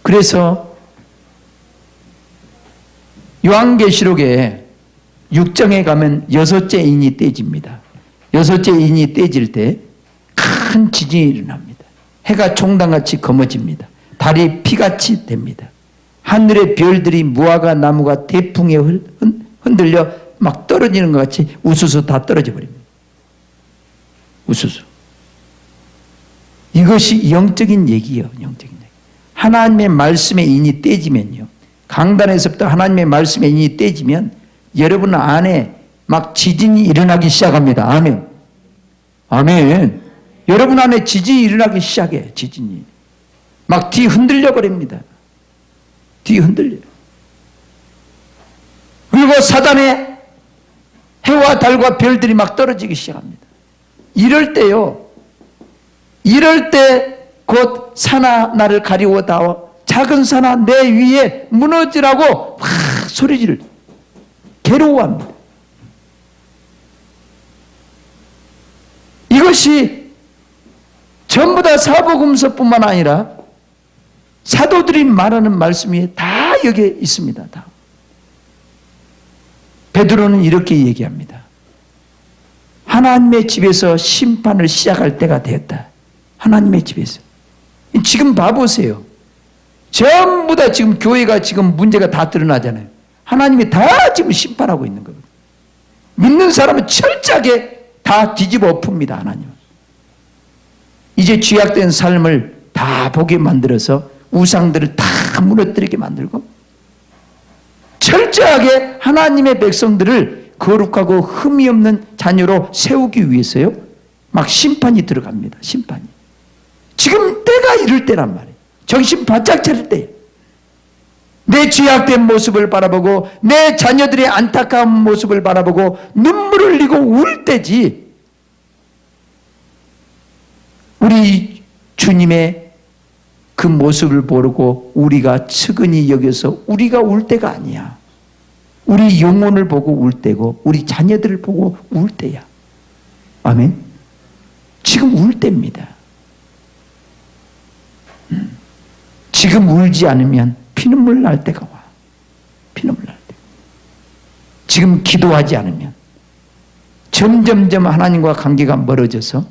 그래서 요한계시록에 6장에 가면 6째 인이 떼집니다. 6째 인이 떼질 때 큰 지진이 일어납니다. 해가 총당같이 검어집니다. 달이 피같이 됩니다. 하늘의 별들이 무화과 나무가 대풍에 흔들려 막 떨어지는 것 같이 우수수 다 떨어져 버립니다. 우수수. 이것이 영적인 얘기예요. 영적인 얘기. 하나님의 말씀의 인이 떼지면요. 강단에서부터 하나님의 말씀의 인이 떼지면 여러분 안에 막 지진이 일어나기 시작합니다. 아멘. 아멘. 여러분 안에 지진이 일어나기 시작해. 지진이. 막 뒤 흔들려 버립니다. 뒤 흔들려. 그리고 사단의 해와 달과 별들이 막 떨어지기 시작합니다. 이럴 때요. 이럴 때 곧 산아 나를 가리워 다오. 작은 산아 내 위에 무너지라고 막 소리를 괴로워합니다. 이것이 전부 다 사복음서뿐만 아니라 사도들이 말하는 말씀이 다 여기에 있습니다. 다. 베드로는 이렇게 얘기합니다. 하나님의 집에서 심판을 시작할 때가 되었다. 하나님의 집에서. 지금 봐보세요. 전부 다 지금 교회가 지금 문제가 다 드러나잖아요. 하나님이 다 지금 심판하고 있는 거거든요. 믿는 사람은 철저하게 다 뒤집어 엎습니다. 하나님은. 이제 죄악된 삶을 다 보게 만들어서 우상들을 다 무너뜨리게 만들고 철저하게 하나님의 백성들을 거룩하고 흠이 없는 자녀로 세우기 위해서요. 막 심판이 들어갑니다. 심판이. 지금 때가 이럴 때란 말이에요. 정신 바짝 차릴 때. 내 죄악된 모습을 바라보고 내 자녀들의 안타까운 모습을 바라보고 눈물을 흘리고 울 때지. 우리 주님의 그 모습을 보고 우리가 측은히 여겨서 우리가 울 때가 아니야. 우리 영혼을 보고 울 때고 우리 자녀들을 보고 울 때야. 아멘. 지금 울 때입니다. 지금 울지 않으면 피눈물 날 때가 와. 피눈물 날 때. 지금 기도하지 않으면 점점점 하나님과 관계가 멀어져서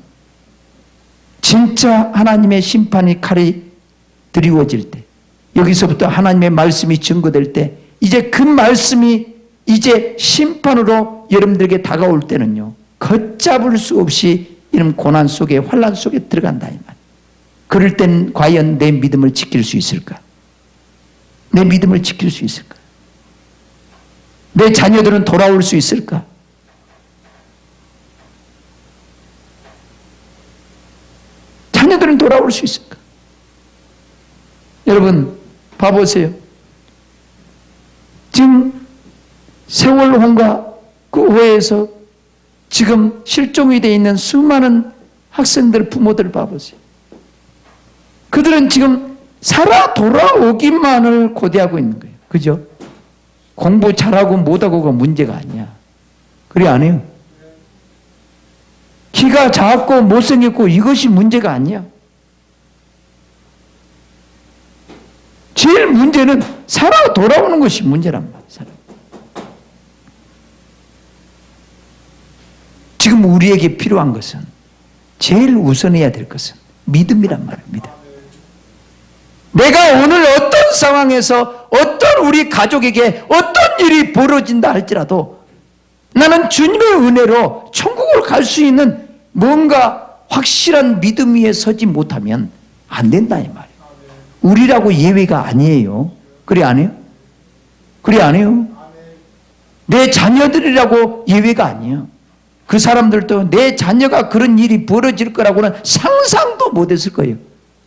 진짜 하나님의 심판의 칼이 드리워질 때, 여기서부터 하나님의 말씀이 증거될 때, 이제 그 말씀이 이제 심판으로 여러분들에게 다가올 때는요, 걷잡을 수 없이 이런 고난 속에, 환난 속에 들어간다 이 말. 그럴 땐 과연 내 믿음을 지킬 수 있을까? 내 믿음을 지킬 수 있을까? 내 자녀들은 돌아올 수 있을까? 자녀들은 돌아올 수 있을까? 여러분 봐보세요. 지금 세월호가 그 호에서 지금 실종이 되어 있는 수많은 학생들 부모들 봐보세요. 그들은 지금 살아 돌아오기만을 고대하고 있는 거예요. 그죠? 공부 잘하고 못하고가 문제가 아니야. 그래 안 해요? 키가 작고 못생겼고 이것이 문제가 아니야. 제일 문제는 살아 돌아오는 것이 문제란 말이야. 지금 우리에게 필요한 것은, 제일 우선해야 될 것은 믿음이란 말입니다. 내가 오늘 어떤 상황에서 어떤 우리 가족에게 어떤 일이 벌어진다 할지라도 나는 주님의 은혜로 천국으로 갈 수 있는 뭔가 확실한 믿음 위에 서지 못하면 안 된다 이 말이에요. 우리라고 예외가 아니에요. 그래 안 해요? 그래 안 해요? 내 자녀들이라고 예외가 아니에요. 그 사람들도 내 자녀가 그런 일이 벌어질 거라고는 상상도 못했을 거예요.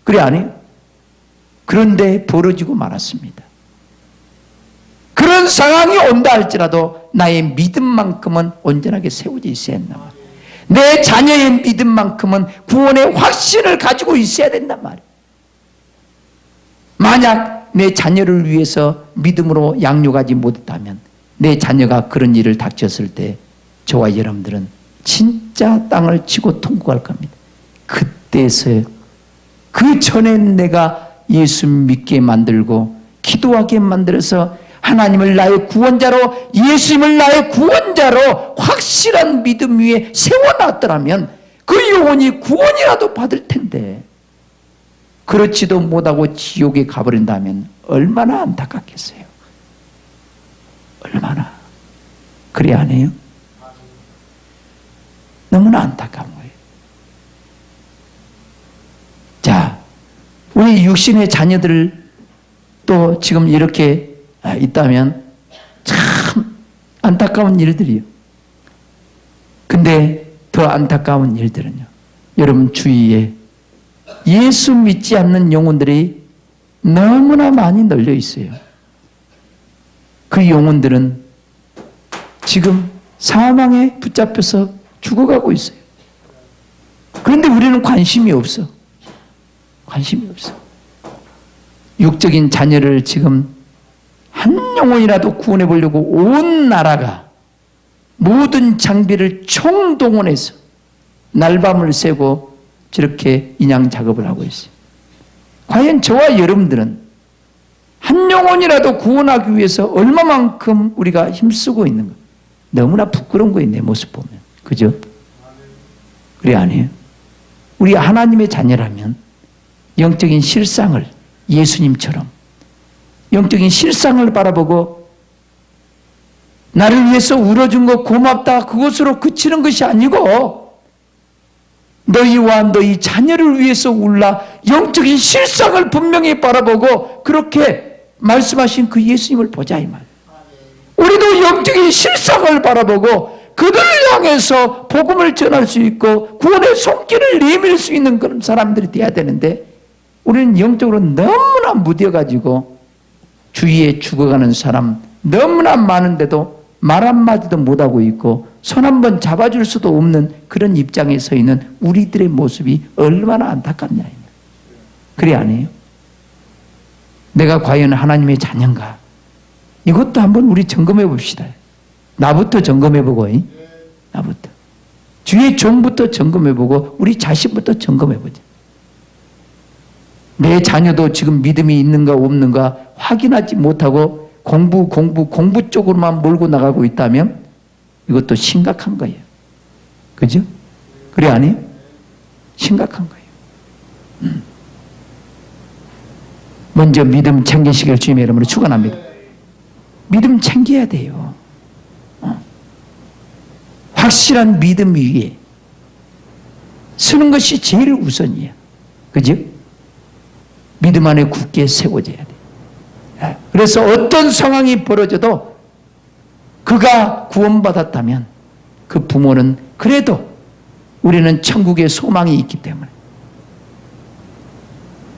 그래 안 해요? 그런데 벌어지고 말았습니다. 그런 상황이 온다 할지라도 나의 믿음만큼은 온전하게 세워져 있어야 한단 말이에요. 내 자녀의 믿음만큼은 구원의 확신을 가지고 있어야 된단 말이에요. 만약 내 자녀를 위해서 믿음으로 양육하지 못했다면 내 자녀가 그런 일을 닥쳤을 때 저와 여러분들은 진짜 땅을 치고 통곡할 겁니다. 그때서야, 그 전에 내가 예수 믿게 만들고 기도하게 만들어서 하나님을 나의 구원자로, 예수님을 나의 구원자로 확실한 믿음 위에 세워놨더라면 그 영혼이 구원이라도 받을 텐데, 그렇지도 못하고 지옥에 가버린다면 얼마나 안타깝겠어요. 얼마나. 그래 안 해요? 너무나 안타까운 거예요. 자, 우리 육신의 자녀들 또 지금 이렇게 있다면 참 안타까운 일들이요. 근데 더 안타까운 일들은요, 여러분 주위에 예수 믿지 않는 영혼들이 너무나 많이 널려 있어요. 그 영혼들은 지금 사망에 붙잡혀서 죽어가고 있어요. 그런데 우리는 관심이 없어. 관심이 없어. 육적인 자녀를 지금 한 영혼이라도 구원해 보려고 온 나라가 모든 장비를 총동원해서 날밤을 새고 저렇게 인양 작업을 하고 있어요. 과연 저와 여러분들은 한 영혼이라도 구원하기 위해서 얼마만큼 우리가 힘쓰고 있는가? 너무나 부끄러운 거예요, 내 모습 보면. 그죠? 그래 아니에요? 우리 하나님의 자녀라면 영적인 실상을, 예수님처럼 영적인 실상을 바라보고 나를 위해서 울어준 거 고맙다, 그것으로 그치는 것이 아니고 너희와 너희 자녀를 위해서 울라, 영적인 실상을 분명히 바라보고 그렇게 말씀하신 그 예수님을 보자 이 말. 우리도 영적인 실상을 바라보고 그들을 향해서 복음을 전할 수 있고 구원의 손길을 내밀 수 있는 그런 사람들이 돼야 되는데, 우리는 영적으로 너무나 무뎌가지고 주위에 죽어가는 사람 너무나 많은데도 말 한마디도 못하고 있고 손 한번 잡아줄 수도 없는 그런 입장에 서 있는 우리들의 모습이 얼마나 안타깝냐. 그래 아니에요? 내가 과연 하나님의 자녀인가? 이것도 한번 우리 점검해 봅시다. 나부터 점검해 보고, 나부터. 주의 종부터 점검해 보고 우리 자신부터 점검해 보자. 내 자녀도 지금 믿음이 있는가 없는가 확인하지 못하고 공부 쪽으로만 몰고 나가고 있다면 이것도 심각한 거예요. 그죠? 그래 아니에요? 심각한 거예요. 먼저 믿음 챙기시길 주님의 이름으로 축원합니다. 믿음 챙겨야 돼요. 확실한 믿음 위에 서는 것이 제일 우선이야. 그죠? 믿음 안에 굳게 세워져야 돼. 그래서 어떤 상황이 벌어져도 그가 구원받았다면 그 부모는 그래도 우리는 천국에 소망이 있기 때문에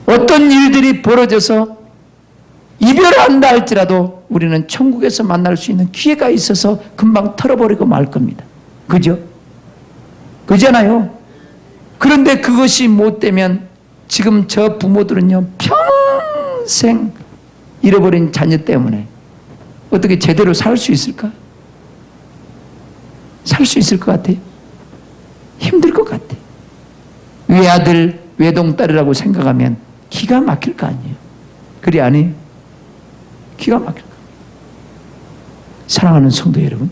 어떤 일들이 벌어져서 이별한다 할지라도 우리는 천국에서 만날 수 있는 기회가 있어서 금방 털어버리고 말 겁니다. 그죠? 그잖아요. 그런데 그것이 못 되면 지금 저 부모들은요 평생 잃어버린 자녀 때문에 어떻게 제대로 살 수 있을까? 살 수 있을 것 같아요? 힘들 것 같아요. 외아들, 외동딸이라고 생각하면 기가 막힐 거 아니에요. 그래 아니에요? 기가 막힐 거. 사랑하는 성도 여러분,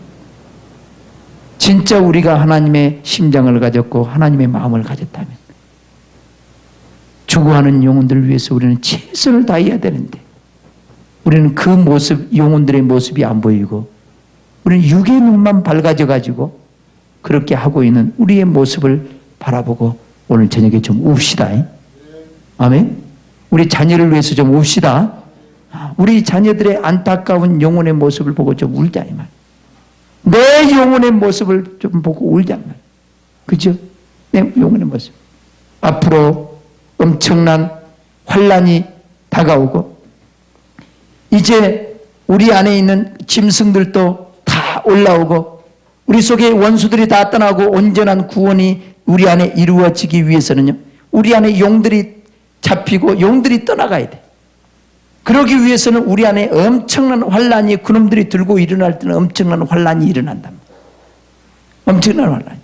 진짜 우리가 하나님의 심장을 가졌고 하나님의 마음을 가졌다면 죽어가는 영혼들을 위해서 우리는 최선을 다해야 되는데 우리는 그 모습, 영혼들의 모습이 안 보이고 우리는 육의 눈만 밝아져 가지고 그렇게 하고 있는 우리의 모습을 바라보고 오늘 저녁에 좀 웁시다. 아멘. 우리 자녀를 위해서 좀 웁시다. 우리 자녀들의 안타까운 영혼의 모습을 보고 좀 울자 이 말. 내 영혼의 모습을 좀 보고 울자 이 말. 그죠? 내 영혼의 모습. 앞으로 엄청난 환란이 다가오고 이제 우리 안에 있는 짐승들도 다 올라오고 우리 속에 원수들이 다 떠나고 온전한 구원이 우리 안에 이루어지기 위해서는요 우리 안에 용들이 잡히고 용들이 떠나가야 돼. 그러기 위해서는 우리 안에 엄청난 환란이 그놈들이 들고 일어날 때는 엄청난 환란이 일어난다. 엄청난 환란.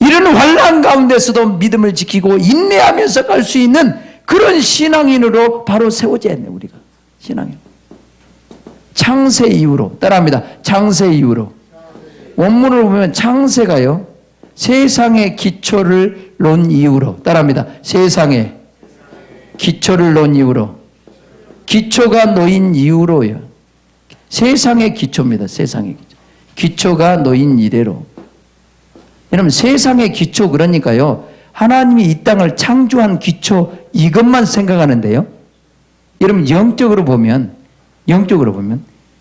이런 환란 가운데서도 믿음을 지키고 인내하면서 갈 수 있는 그런 신앙인으로 바로 세워져야 돼 우리가. 신앙인. 창세 이후로 따라합니다. 창세 이후로. 원문을 보면 창세가요. 세상의 기초를 놓은 이후로 따라합니다. 세상의 기초를 놓은 이후로. 기초가 놓인 이후로요. 세상의 기초입니다. 세상의 기초. 기초가 놓인 이래로. 여러분 세상의 기초 그러니까요. 하나님이 이 땅을 창조한 기초 이것만 생각하는데요. 여러분 영적으로 보면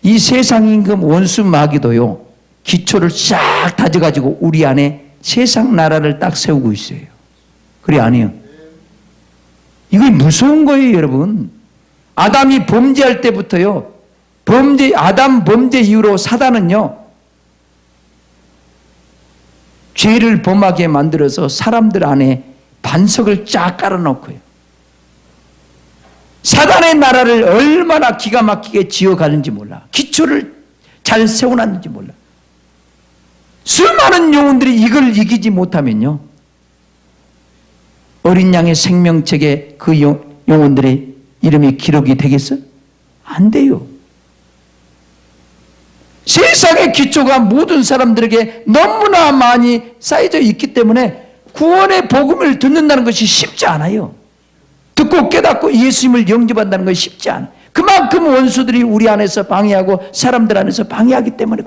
이 세상 임금 원수 마귀도요. 기초를 싹 다져가지고 우리 안에 세상 나라를 딱 세우고 있어요. 그래 아니에요? 이거 무서운 거예요 여러분. 아담이 범죄할 때부터요. 아담 범죄 이후로 사단은요. 죄를 범하게 만들어서 사람들 안에 반석을 쫙 깔아놓고요. 사단의 나라를 얼마나 기가 막히게 지어가는지 몰라. 기초를 잘 세워놨는지 몰라. 수많은 영혼들이 이걸 이기지 못하면요. 어린 양의 생명책에 그 영혼들의 이름이 기록이 되겠어? 안 돼요. 세상의 기초가 모든 사람들에게 너무나 많이 쌓여져 있기 때문에 구원의 복음을 듣는다는 것이 쉽지 않아요. 듣고 깨닫고 예수님을 영접한다는 것이 쉽지 않아요. 그만큼 원수들이 우리 안에서 방해하고 사람들 안에서 방해하기 때문에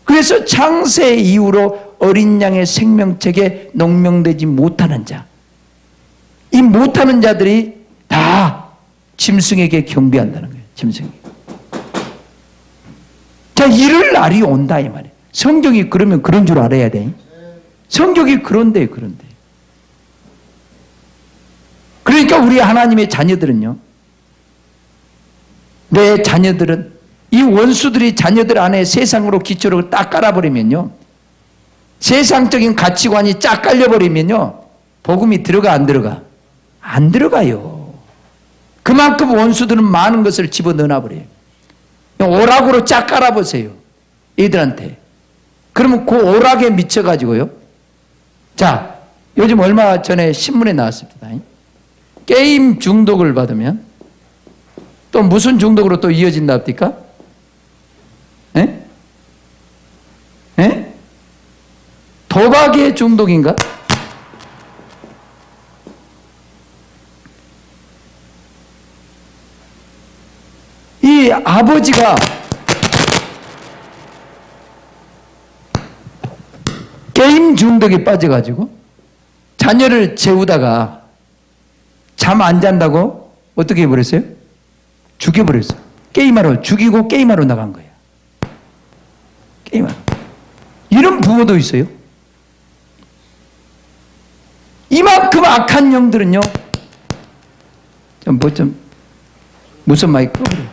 그래서 창세 이후로 어린 양의 생명책에 농명되지 못하는 자, 이 못하는 자들이 다 짐승에게 경배한다는 거예요. 짐승에게. 자, 이럴 날이 온다 이 말이에요. 성경이 그러면 그런 줄 알아야 돼. 성경이 그런데. 그러니까 우리 하나님의 자녀들은요. 내 자녀들은 이 원수들이 자녀들 안에 세상으로 기초를 딱 깔아버리면요. 세상적인 가치관이 쫙 깔려버리면요. 복음이 들어가 안 들어가? 안 들어가요. 그만큼 원수들은 많은 것을 집어넣어버려요. 오락으로 쫙 깔아보세요. 애들한테. 그러면 그 오락에 미쳐가지고요. 자, 요즘 얼마 전에 신문에 나왔습니다. 게임 중독을 받으면 또 무슨 중독으로 또 이어진답니까? 예? 예? 도박의 중독인가? 이 아버지가 게임 중독에 빠져가지고 자녀를 재우다가 잠 안 잔다고 어떻게 해버렸어요? 죽여버렸어요. 게임하러 죽이고 게임하러 나간 거예요. 게임하러. 이런 부모도 있어요. 이만큼 악한 영들은요. 무슨 마이크 꺼버려.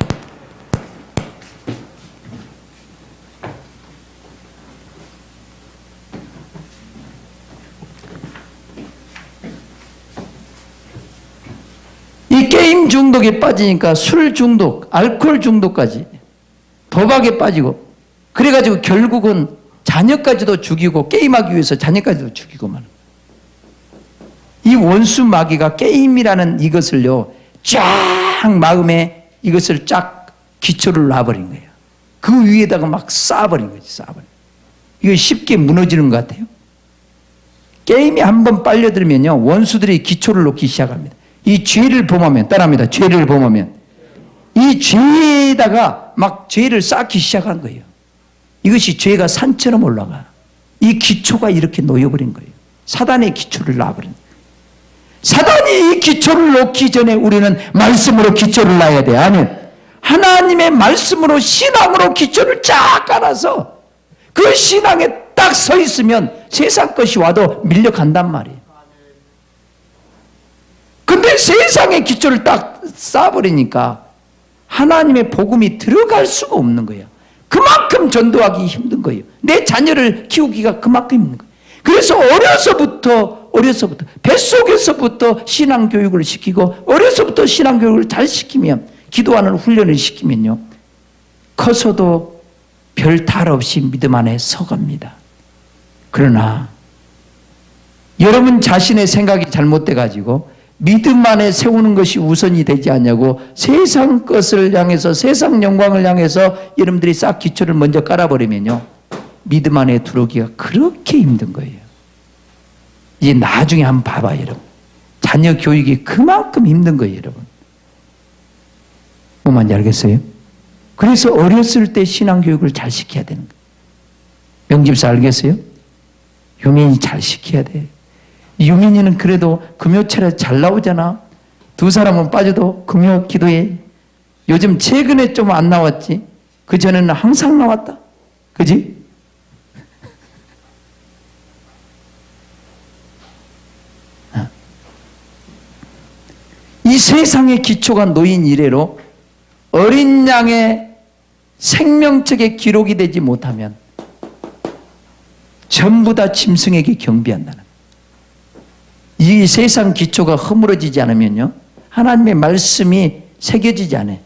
이 게임 중독에 빠지니까 술 중독, 알코올 중독까지 도박에 빠지고 그래가지고 결국은 자녀까지도 죽이고 게임하기 위해서 자녀까지도 죽이고 마는 거예요. 이 원수 마귀가 게임이라는 이것을요 쫙 마음에 이것을 쫙 기초를 놔버린 거예요. 그 위에다가 막 쌓아버린 거지. 쌓아버린. 이거 쉽게 무너지는 것 같아요. 게임이 한번 빨려들면요 원수들이 기초를 놓기 시작합니다. 이 죄를 범하면 따라합니다. 죄를 범하면 이 죄에다가 막 죄를 쌓기 시작한 거예요. 이것이 죄가 산처럼 올라가. 이 기초가 이렇게 놓여버린 거예요. 사단의 기초를 놔버린 거예요. 사단이 이 기초를 놓기 전에 우리는 말씀으로 기초를 놔야 돼. 아멘. 하나님의 말씀으로 신앙으로 기초를 쫙 깔아서 그 신앙에 딱 서 있으면 세상 것이 와도 밀려간단 말이에요. 근데 세상의 기초를 딱 쌓아버리니까 하나님의 복음이 들어갈 수가 없는 거예요. 그만큼 전도하기 힘든 거예요. 내 자녀를 키우기가 그만큼 힘든 거예요. 그래서 어려서부터 뱃속에서부터 신앙교육을 시키고 어려서부터 신앙교육을 잘 시키면 기도하는 훈련을 시키면요 커서도 별 탈 없이 믿음 안에 서갑니다. 그러나 여러분 자신의 생각이 잘못돼 가지고 믿음 안에 세우는 것이 우선이 되지 않냐고 세상 것을 향해서 세상 영광을 향해서 여러분들이 싹 기초를 먼저 깔아버리면요 믿음 안에 들어오기가 그렇게 힘든 거예요. 이제 나중에 한번 봐봐요 여러분. 자녀 교육이 그만큼 힘든 거예요 여러분. 뭐 뭔지 알겠어요? 그래서 어렸을 때 신앙교육을 잘 시켜야 되는 거예요. 명집사 알겠어요? 유민이 잘 시켜야 돼. 유민이는 그래도 금요철에 잘 나오잖아. 두 사람은 빠져도 금요 기도해. 요즘 최근에 좀 안 나왔지. 그 전에는 항상 나왔다. 그지? 이 세상의 기초가 놓인 이래로 어린 양의 생명책에 기록이 되지 못하면 전부 다 짐승에게 경비한다는 거예요. 이 세상 기초가 허물어지지 않으면요 하나님의 말씀이 새겨지지 않아요.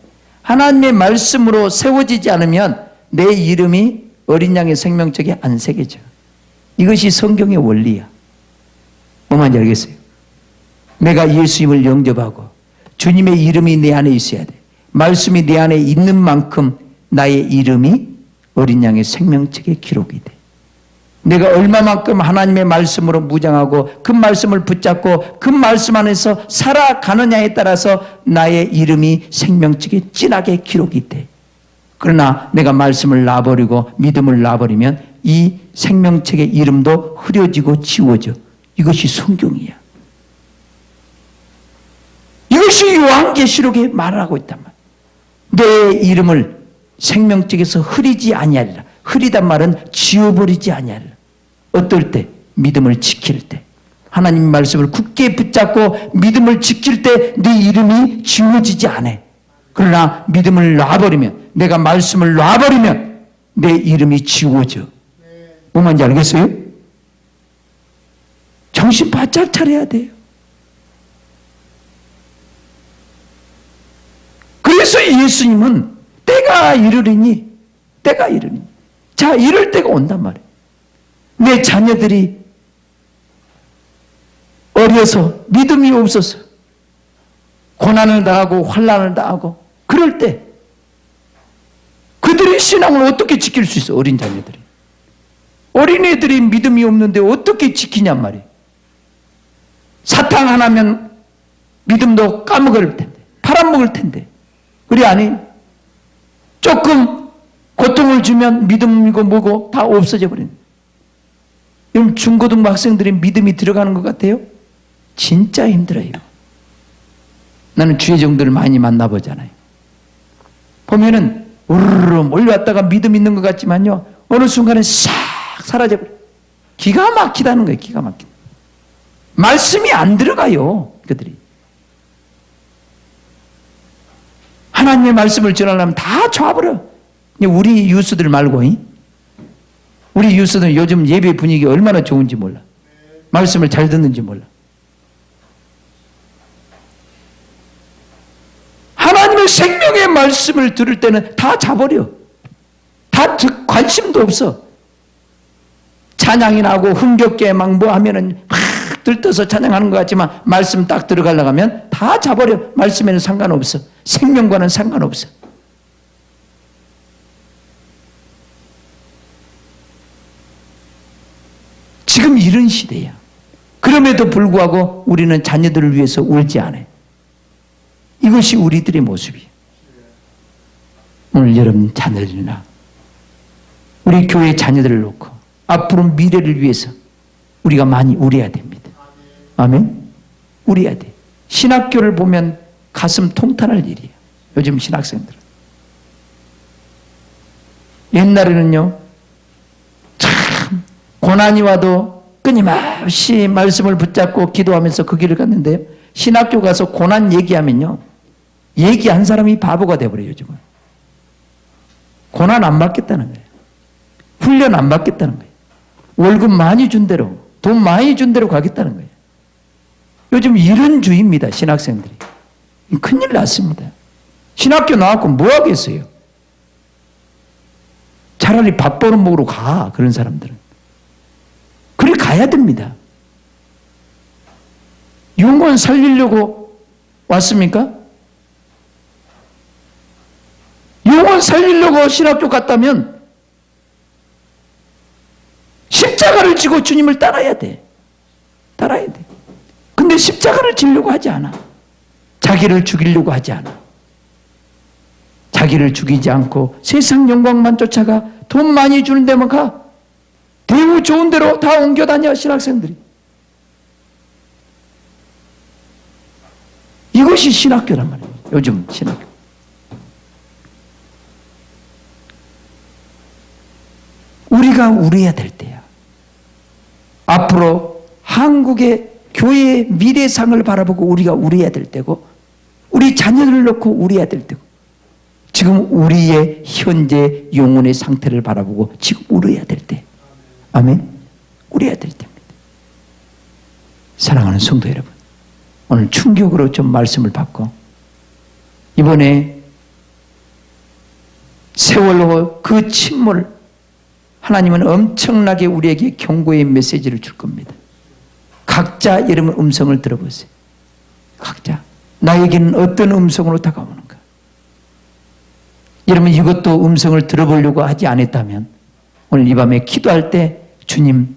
하나님의 말씀으로 세워지지 않으면 내 이름이 어린 양의 생명책에 안 새겨져. 이것이 성경의 원리야. 뭐 말인지 알겠어요? 내가 예수님을 영접하고 주님의 이름이 내 안에 있어야 돼. 말씀이 내 안에 있는 만큼 나의 이름이 어린 양의 생명책에 기록이 돼. 내가 얼마만큼 하나님의 말씀으로 무장하고 그 말씀을 붙잡고 그 말씀 안에서 살아가느냐에 따라서 나의 이름이 생명책에 진하게 기록이 돼. 그러나 내가 말씀을 놔버리고 믿음을 놔버리면 이 생명책의 이름도 흐려지고 지워져. 이것이 성경이야. 이것이 요한계시록에 말하고 있단 말이야. 내 이름을 생명책에서 흐리지 아니하리라. 흐리단 말은 지워버리지 아니하리라. 어떨 때? 믿음을 지킬 때. 하나님 말씀을 굳게 붙잡고 믿음을 지킬 때 네 이름이 지워지지 않아. 그러나 믿음을 놔버리면, 내가 말씀을 놔버리면 내 이름이 지워져. 뭐 말인지 알겠어요? 정신 바짝 차려야 돼요. 그래서 예수님은 때가 이르리니 자, 이럴 때가 온단 말이에요. 내 자녀들이 어려서 믿음이 없어서 고난을 당하고 환난을 당하고 그럴 때 그들의 신앙을 어떻게 지킬 수 있어? 어린 자녀들이. 어린애들이 믿음이 없는데 어떻게 지키냔 말이에요. 사탕 하나면 믿음도 까먹을 텐데, 팔아먹을 텐데. 그래 아니? 조금 고통을 주면 믿음이고 뭐고 다 없어져 버린다. 여러분 중고등부 학생들이 믿음이 들어가는 것 같아요? 진짜 힘들어요. 나는 주의 종들을 많이 만나보잖아요. 보면은 우르르 몰려왔다가 믿음 있는 것 같지만요, 어느 순간에 싹 사라져버려요. 기가 막히다는 거예요. 기가 막히다. 말씀이 안 들어가요. 그들이. 하나님의 말씀을 전하려면 다 좌버려. 우리 유스들 말고, 우리 유스들은 요즘 예배 분위기 얼마나 좋은지 몰라. 말씀을 잘 듣는지 몰라. 하나님의 생명의 말씀을 들을 때는 다 자버려. 다 관심도 없어. 찬양이 나고 흥겹게 막 뭐 하면은 막 들떠서 찬양하는 것 같지만 말씀 딱 들어가려고 하면 다 자버려. 말씀에는 상관없어. 생명과는 상관없어. 지금 이런 시대야. 그럼에도 불구하고 우리는 자녀들을 위해서 울지 않아요. 이것이 우리들의 모습이에요. 오늘 여러분 자녀들이나 우리 교회 자녀들을 놓고 앞으로 미래를 위해서 우리가 많이 울어야 됩니다. 아멘? 울어야 돼. 신학교를 보면 가슴 통탄할 일이에요. 요즘 신학생들은. 옛날에는요, 참 고난이 와도 끊임없이 말씀을 붙잡고 기도하면서 그 길을 갔는데요, 신학교 가서 고난 얘기하면요, 얘기한 사람이 바보가 돼버려요. 요즘은. 고난 안 받겠다는 거예요. 훈련 안 받겠다는 거예요. 월급 많이 준 대로, 돈 많이 준 대로 가겠다는 거예요. 요즘 이런 주의입니다. 신학생들이. 큰일 났습니다. 신학교 나왔고 뭐 하겠어요? 차라리 밥 버는 먹으러 가. 그런 사람들은. 그래 가야 됩니다. 영혼 살리려고 왔습니까? 영혼 살리려고 신학교 갔다면 십자가를 지고 주님을 따라야 돼. 따라야 돼. 근데 십자가를 지려고 하지 않아. 자기를 죽이려고 하지 않아. 자기를 죽이지 않고 세상 영광만 쫓아가. 돈 많이 주는 데만 가. 대우 좋은 데로 다 옮겨 다녀. 신학생들이. 이것이 신학교란 말이에요. 요즘 신학교. 우리가 울어야 될 때야. 앞으로 한국의 교회의 미래상을 바라보고 우리가 울어야 될 때고, 우리 자녀들을 놓고 울어야 될 때고, 지금 우리의 현재 영혼의 상태를 바라보고 지금 울어야 될 때. 아멘? 울어야 될 때입니다. 사랑하는 성도 여러분, 오늘 충격으로 좀 말씀을 받고, 이번에 세월호 그 침몰, 하나님은 엄청나게 우리에게 경고의 메시지를 줄 겁니다. 각자 여러분 음성을 들어보세요. 각자. 나에게는 어떤 음성으로 다가오는가? 여러분 이것도 음성을 들어보려고 하지 않았다면 오늘 이 밤에 기도할 때 주님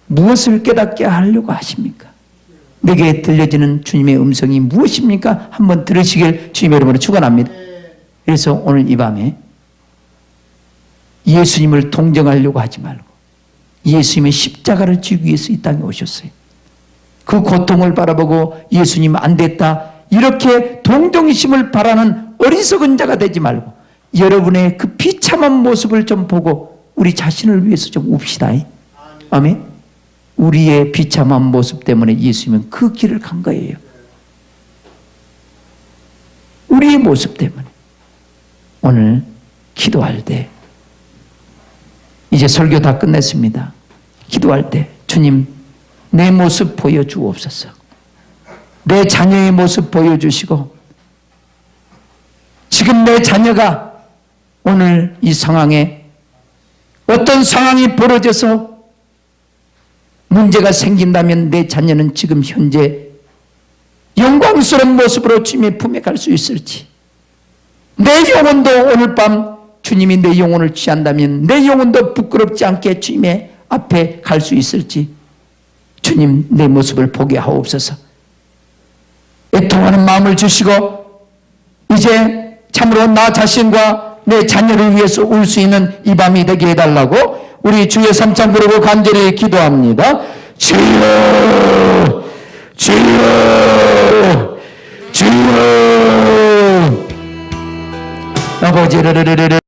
무엇을 깨닫게 하려고 하십니까? 내게 들려지는 주님의 음성이 무엇입니까? 한번 들으시길 주님 여러분을 축원합니다. 그래서 오늘 이 밤에 예수님을 동정하려고 하지 말고 예수님의 십자가를 지기 위해서 이 땅에 오셨어요. 그 고통을 바라보고 예수님 안 됐다 이렇게 동정심을 바라는 어리석은 자가 되지 말고 여러분의 그 비참한 모습을 좀 보고 우리 자신을 위해서 좀 웁시다. 아멘. 우리의 비참한 모습 때문에 예수님은 그 길을 간 거예요. 우리의 모습 때문에. 오늘 기도할 때 이제 설교 다 끝냈습니다. 기도할 때 주님 내 모습 보여주옵소서. 내 자녀의 모습 보여주시고 지금 내 자녀가 오늘 이 상황에 어떤 상황이 벌어져서 문제가 생긴다면 내 자녀는 지금 현재 영광스러운 모습으로 주님의 품에 갈 수 있을지, 내 영혼도 오늘 밤 주님이 내 영혼을 취한다면 내 영혼도 부끄럽지 않게 주님의 앞에 갈 수 있을지, 주님 내 모습을 보게 하옵소서. 애통하는 마음을 주시고 이제 참으로 나 자신과 내 자녀를 위해서 울 수 있는 이 밤이 되게 해달라고 우리 주의 삼창 부르고 간절히 기도합니다. 주여, 주여, 주여. 아버지,